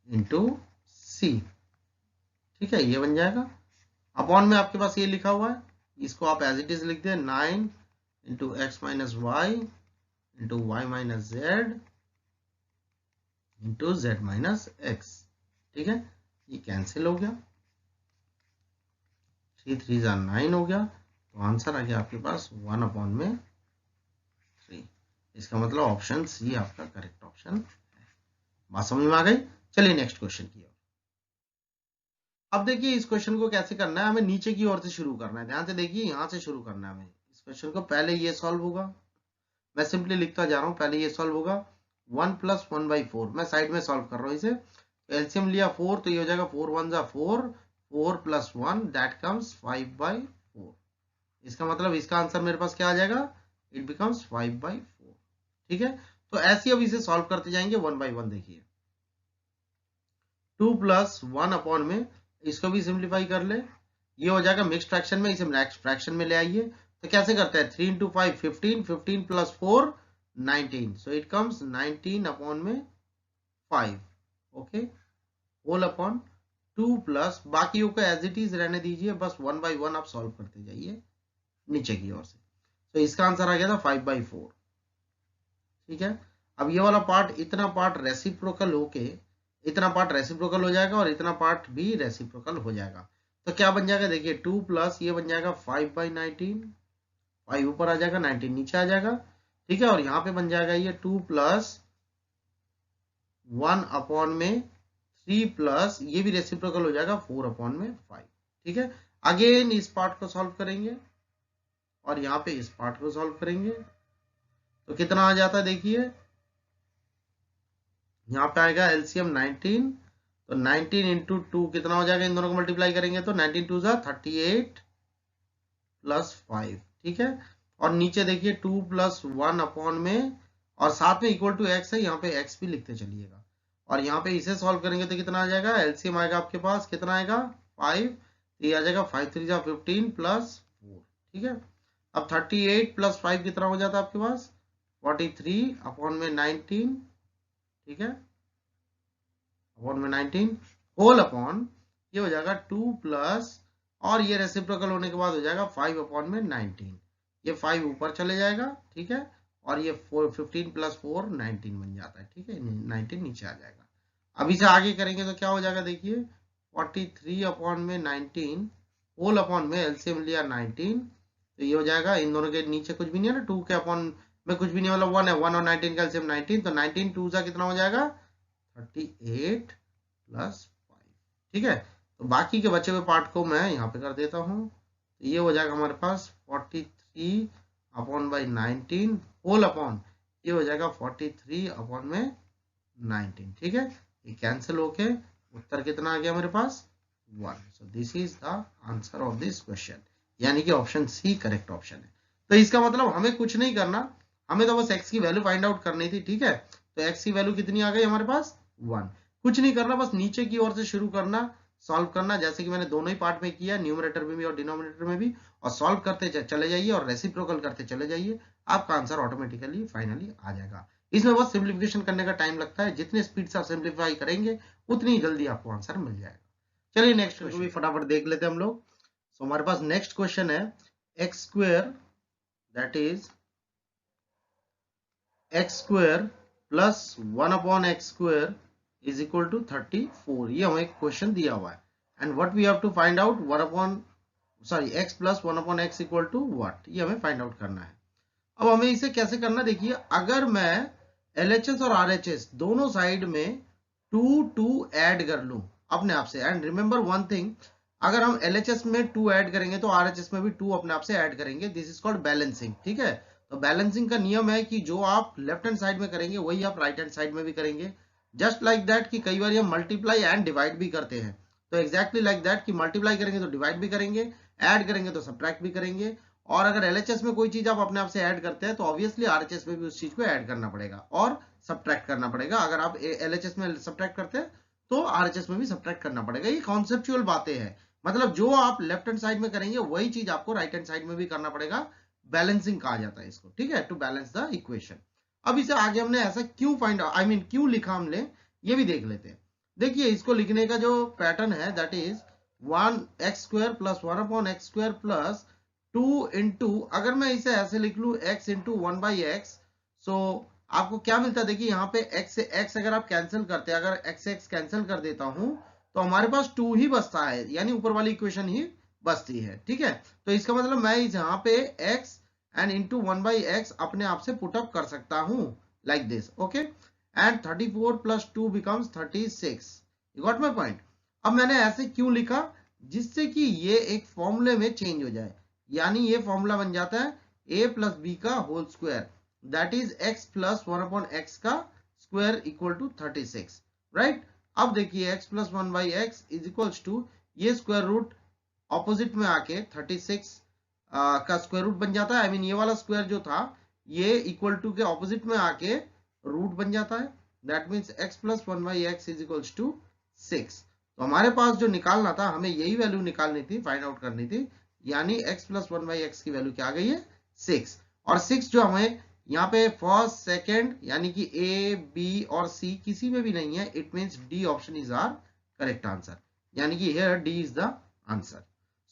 इंटू सी, ठीक है, ये बन जाएगा। अपॉन में आपके पास ये लिखा हुआ है, इसको आप एज इट इज लिख दें 9 into X minus Y into Y minus Z into Z minus X, ठीक है, ये कैंसिल हो गया, 3 3 9 हो गया, तो आंसर आ गया आपके पास 1 अपॉन में 3। इसका मतलब ऑप्शन सी आपका करेक्ट ऑप्शन है। बात समझ में आ गई? चलिए नेक्स्ट क्वेश्चन की ओर। अब देखिए इस क्वेश्चन को कैसे करना है, हमें नीचे की ओर से शुरू करना है। ध्यान से देखिए, यहां से शुरू करना है हमें इस क्वेश्चन को। पहले ये सॉल्व होगा, मैं सिंपली लिखता जा रहा हूं, पहले ये सॉल्व होगा 1 प्लस 1/4, मैं साइड में सॉल्व कर रहा हूं इसे। एलसीएम लिया 4, तो ये हो जाएगा 4 1 जा 4, 4 प्लस 1 दैट कम्स 5/4। इसका मतलब इसका आंसर मेरे पास क्या आ जाएगा, इट बिकम्स 5/4, ठीक है। तो ऐसे अब इसे सॉल्व करते जाएंगे 1 बाई 1। देखिए 2 प्लस 1 अपॉन में, इसको भी सिंप्लीफाई कर ले, ये हो जाएगा मिक्स फ्रैक्शन में, इसे नेक्स्ट फ्रैक्शन में ले आइए। तो कैसे करते हैं, 3 into 5 15, 15 plus 4 19, so it comes 19 upon में 5, ओके, होल अपॉन 2 प्लस, बाकियों को एज इट इज रहने दीजिए, बस 1 बाई 1 आप सॉल्व करते जाइए नीचे की ओर से। तो इसका आंसर आ गया था 5/4, ठीक है। अब ये वाला पार्ट, इतना पार्ट रेसिप्रोकल होके इतना पार्ट रेसिप्रोकल हो जाएगा और इतना पार्ट भी रेसिप्रोकल हो जाएगा। तो क्या बन जाएगा, देखिए 2 प्लस ये बन जाएगा 5/19, 5 ऊपर आ जाएगा 19 नीचे आ जाएगा, ठीक है। और यहाँ पे बन जाएगा ये 2 प्लस 1 अपॉन में 3 प्लस ये भी रेसिप्रोकल हो जाएगा 4 अपॉन में 5, ठीक है। अगेन इस पार्ट को सॉल्व करेंगे और यहाँ पे इस पार्ट को सॉल्व करेंगे, तो कितना आ जाता है, देखिए यहाँ पे आएगा एलसीएम 19, तो 19 इंटू 2 कितना हो जाएगा, इन दोनों को मल्टीप्लाई करेंगे तो 19 2 जा 38 प्लस 5, ठीक है। और नीचे देखिए 2 प्लस 1 अपॉन में, और साथ में इक्वल टू एक्स है, यहाँ पे एक्स भी लिखते चलिएगा। और यहाँ पे इसे सॉल्व करेंगे तो कितना आ जाएगा, एलसीएम आएगा आपके पास, कितना आएगा 5, तो ये आ जाएगा 5 3 जा 15 प्लस 4, ठीक है। अब 38 प्लस 5 कितना हो जाता है आपके पास, 43 अपॉन में 19, ठीक है, अपॉन में 19 होल अपॉन, ये हो जाएगा 2 प्लस, और ये रेसिप्रोकल होने के बाद हो जाएगा 5 अपॉन में 19, ये 5 ऊपर चले जाएगा, ठीक है। और ये 15 प्लस 4 19 बन जाता है, ठीक है, 19 नीचे आ जाएगा। अब इसे आगे करेंगे तो क्या हो जाएगा, देखिए 43 अपॉन में 19 होल अपॉन में एलसीएम लिया 19, तो ये हो जाएगा, इन दोनों के नीचे कुछ भी नहीं है ना, 2 के अपॉन में कुछ भी नहीं, मतलब 1 है, 1 और 19 का एलसीएम 19, तो 19 2 जा कितना हो जाएगा 38 प्लस 5, ठीक है। तो बाकी के बचे हुए पार्ट को मैं यहाँ पे कर देता हूँ, तो ये हो जाएगा हमारे पास 43 अपॉन बाई 19 होल अपॉन, ये हो जाएगा 43 अपॉन में 19, ठीक है। ये कैंसिल होके उत्तर कितना आ गया मेरे पास 1। So this is the answer of this question, यानी कि ऑप्शन सी करेक्ट ऑप्शन है। तो इसका मतलब हमें कुछ नहीं करना, हमें तो बस x की वैल्यू फाइंड आउट करनी थी, ठीक है। तो x की वैल्यू कितनी आ गई हमारे पास 1। कुछ नहीं करना, बस नीचे की ओर से शुरू करना, सॉल्व करना, जैसे कि मैंने दोनों ही पार्ट में किया, न्यूमरेटर में भी और डिनोमिनेटर में भी, और सॉल्व करते चले जाइए और रेसिप्रोकल करते चले जाइए, आपका आंसर ऑटोमेटिकली फाइनली आ जाएगा। इसमें बस सिंप्लीफिकेशन करने का टाइम लगता है, जितने स्पीड से आप सिंप्लीफाई करेंगे उतनी जल्दी आपको आंसर मिल जाएगा। चलिए नेक्स्ट क्वेश्चन भी फटाफट देख लेते हैं हम लोग। सो हमारे पास नेक्स्ट क्वेश्चन है x square that is x square plus 1/x square is equal to 34। ये हमें क्वेश्चन दिया हुआ है and what we have to find out x plus 1/x equal to what, ये हमें फाइंड आउट करना है। अब हमें इसे कैसे करना, देखिए अगर मैं LHS और RHS दोनों साइड में 2 ऐड कर लूं अपने आप से, एंड रिमेंबर वन थिंग, अगर हम LHS में 2 ऐड करेंगे तो RHS में भी 2 अपने आप से ऐड करेंगे, दिस इज कॉल्ड बैलेंसिंग, ठीक है। तो बैलेंसिंग का नियम है कि जो आप लेफ्ट हैंड साइड में करेंगे वही आप राइट हैंड साइड में भी करेंगे। जस्ट लाइक दैट कि कई बार हम मल्टीप्लाई एंड डिवाइड भी करते हैं, तो एग्जैक्टली लाइक दैट कि मल्टीप्लाई करेंगे तो डिवाइड भी करेंगे, ऐड करेंगे तो सब्ट्रैक्ट भी करेंगे, और अगर LHS में कोई चीज आप अपने आप से ऐड करते हैं तो ऑब्वियसली RHS में भी उस चीज को ऐड करना पड़ेगा और सब्ट्रैक्ट करना पड़ेगा। अगर आप LHS में सब्ट्रैक्ट करते हैं तो RHS में भी सब्ट्रैक्ट करना पड़ेगा। ये कॉन्सेप्चुअल बातें हैं, मतलब जो आप लेफ्ट हैंड साइड में करेंगे वही चीज आपको राइट हैंड साइड में भी करना पड़ेगा। बैलेंसिंग कहा जाता है इसको, ठीक है, टू बैलेंस द इक्वेशन। अब इसे आगे हमने ऐसा क्यों क्यों लिखा हमने, ये भी देख लेते हैं। देखिए इसको लिखने का जो पैटर्न है that is 1x square plus 1/x square plus 2 into, अगर मैं इसे ऐसे लिख लू x इंटू 1/x, सो आपको क्या मिलता है, देखिए यहाँ पे x से x अगर आप कैंसिल करते हैं, अगर x से x कैंसिल कर देता हूं तो हमारे पास 2 ही बचता है, यानी ऊपर वाली इक्वेशन ही बचती है, ठीक है। तो इसका मतलब मैं यहाँ पे x एंड इंटू 1/x अपने आप से पुट अप कर सकता हूं like this, okay, and 34 plus 2 becomes 36। You got my point. अब मैंने ऐसे क्यों लिखा, जिससे कि ये एक फॉर्मूले में चेंज हो जाए, यानी ये फॉर्मूला बन जाता है a प्लस बी का whole square that is x plus 1/x का स्क्वायर इक्वल टू 36, राइट। अब देखिए x plus 1/x is equals to, ये स्क्वायर रूट ऑपोजिट में आके 36 का स्क्वायर रूट बन जाता है। आई मीन ये वाला स्क्वायर जो था ये इक्वल टू के ऑपोजिट में आके रूट बन जाता है, that means x plus 1/x is equals to 6। तो हमारे पास जो निकालना था, हमें यही वैल्यू निकालनी थी, फाइंड आउट करनी थी, यानी x प्लस 1/x की वैल्यू क्या आ गई है 6। और 6 जो हमें यहाँ पे फर्स्ट सेकंड यानी कि A, B और C किसी में भी नहीं है, it means D option is our correct answer, यानी कि here D is the answer.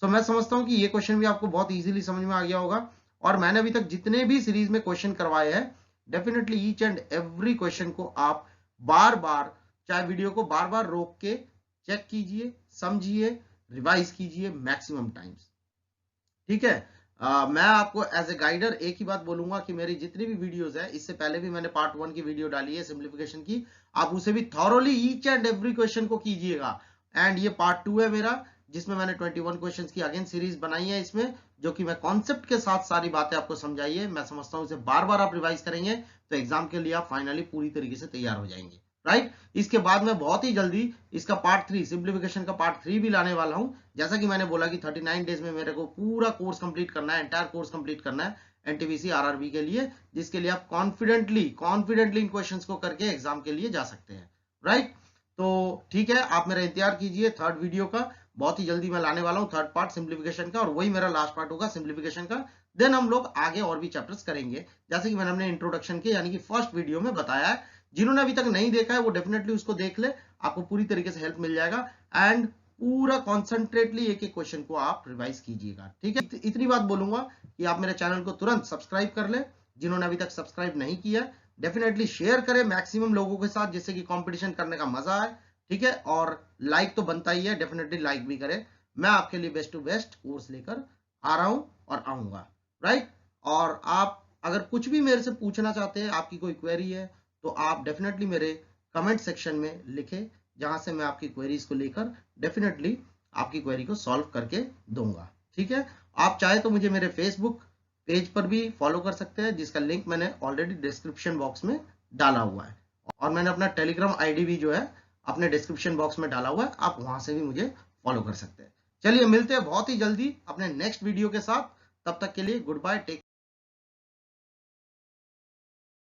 So मैं समझता हूं कि ये क्वेश्चन भी आपको बहुत इजीली समझ में आ गया होगा, और मैंने अभी तक जितने भी सीरीज में क्वेश्चन करवाए हैं, definitely each and every question को आप बार बार, चाहे वीडियो को बार बार रोक के चेक कीजिए, समझिए, रिवाइज कीजिए मैक्सिमम टाइम्स, ठीक है। मैं आपको एज ए गाइडर एक ही बात बोलूंगा कि मेरी जितनी भी वीडियोस है, इससे पहले भी मैंने पार्ट 1 की वीडियो डाली है सिंप्लीफिकेशन की, आप उसे भी thoroughly each and every question को कीजिएगा। एंड ये पार्ट 2 है मेरा, जिसमें मैंने 21 क्वेश्चंस की अगेन सीरीज बनाई है, इसमें जो कि मैं कॉन्सेप्ट के साथ सारी बातें आपको समझाई है। मैं समझता हूं इसे बार बार आप रिवाइज करेंगे तो एग्जाम के लिए आप फाइनली पूरी तरीके से तैयार हो जाएंगे, राइट। इसके बाद मैं बहुत ही जल्दी इसका पार्ट 3 सिंप्लीफिकेशन का पार्ट 3 भी लाने वाला हूं। जैसा कि मैंने बोला कि 39 डेज में मेरे को पूरा कोर्स कंप्लीट करना है, एंटायर कोर्स कंप्लीट करना है एनटीपीसी आरआरबी के लिए, जिसके लिए आप कॉन्फिडेंटली इन क्वेश्चंस को करके एग्जाम के लिए जा सकते हैं, राइट। तो ठीक है, आप मेरा इंतजार कीजिए थर्ड वीडियो का, बहुत ही जल्दी मैं लाने वाला हूं थर्ड पार्ट सिंप्लीफिकेशन का, और वही मेरा लास्ट पार्ट होगा सिंप्लीफिकेशन का। देन हम लोग आगे और भी चैप्टर्स करेंगे, जैसे कि मैंने अपने इंट्रोडक्शन के यानी कि फर्स्ट वीडियो में बताया है। जिन्होंने अभी तक नहीं देखा है वो डेफिनेटली उसको देख ले, आपको पूरी तरीके से हेल्प मिल जाएगा, एंड पूरा कॉन्सेंट्रेटली एक एक क्वेश्चन को आप रिवाइज कीजिएगा, ठीक है। इतनी बात बोलूंगा कि आप मेरे चैनल को तुरंत सब्सक्राइब कर ले, जिन्होंने अभी तक सब्सक्राइब नहीं किया, डेफिनेटली शेयर करें मैक्सिमम लोगों के साथ, जिससे कि कंपटीशन करने का मजा आए, ठीक है। और लाइक तो बनता ही है, डेफिनेटली लाइक भी करें। मैं आपके लिए बेस्ट टू बेस्ट कोर्स लेकर आ रहा हूं और आऊंगा, राइट। और आप अगर कुछ भी मेरे से पूछना चाहते हैं, आपकी कोई क्वेरी है, तो आप डेफिनेटली मेरे कमेंट सेक्शन में लिखें, जहां से मैं आपकी क्वेरीज को लेकर डेफिनेटली आपकी क्वेरी को सॉल्व करके दूंगा, ठीक है। आप चाहे तो मुझे मेरे फेसबुक पेज पर भी फॉलो कर सकते हैं, जिसका लिंक मैंने ऑलरेडी डिस्क्रिप्शन बॉक्स में डाला हुआ है, और मैंने अपना टेलीग्राम आईडी भी जो है अपने डिस्क्रिप्शन बॉक्स में डाला हुआ है, आप वहां से भी मुझे फॉलो कर सकते हैं। चलिए मिलते हैं बहुत ही जल्दी अपने नेक्स्ट वीडियो के साथ, तब तक के लिए गुड बाय, टेक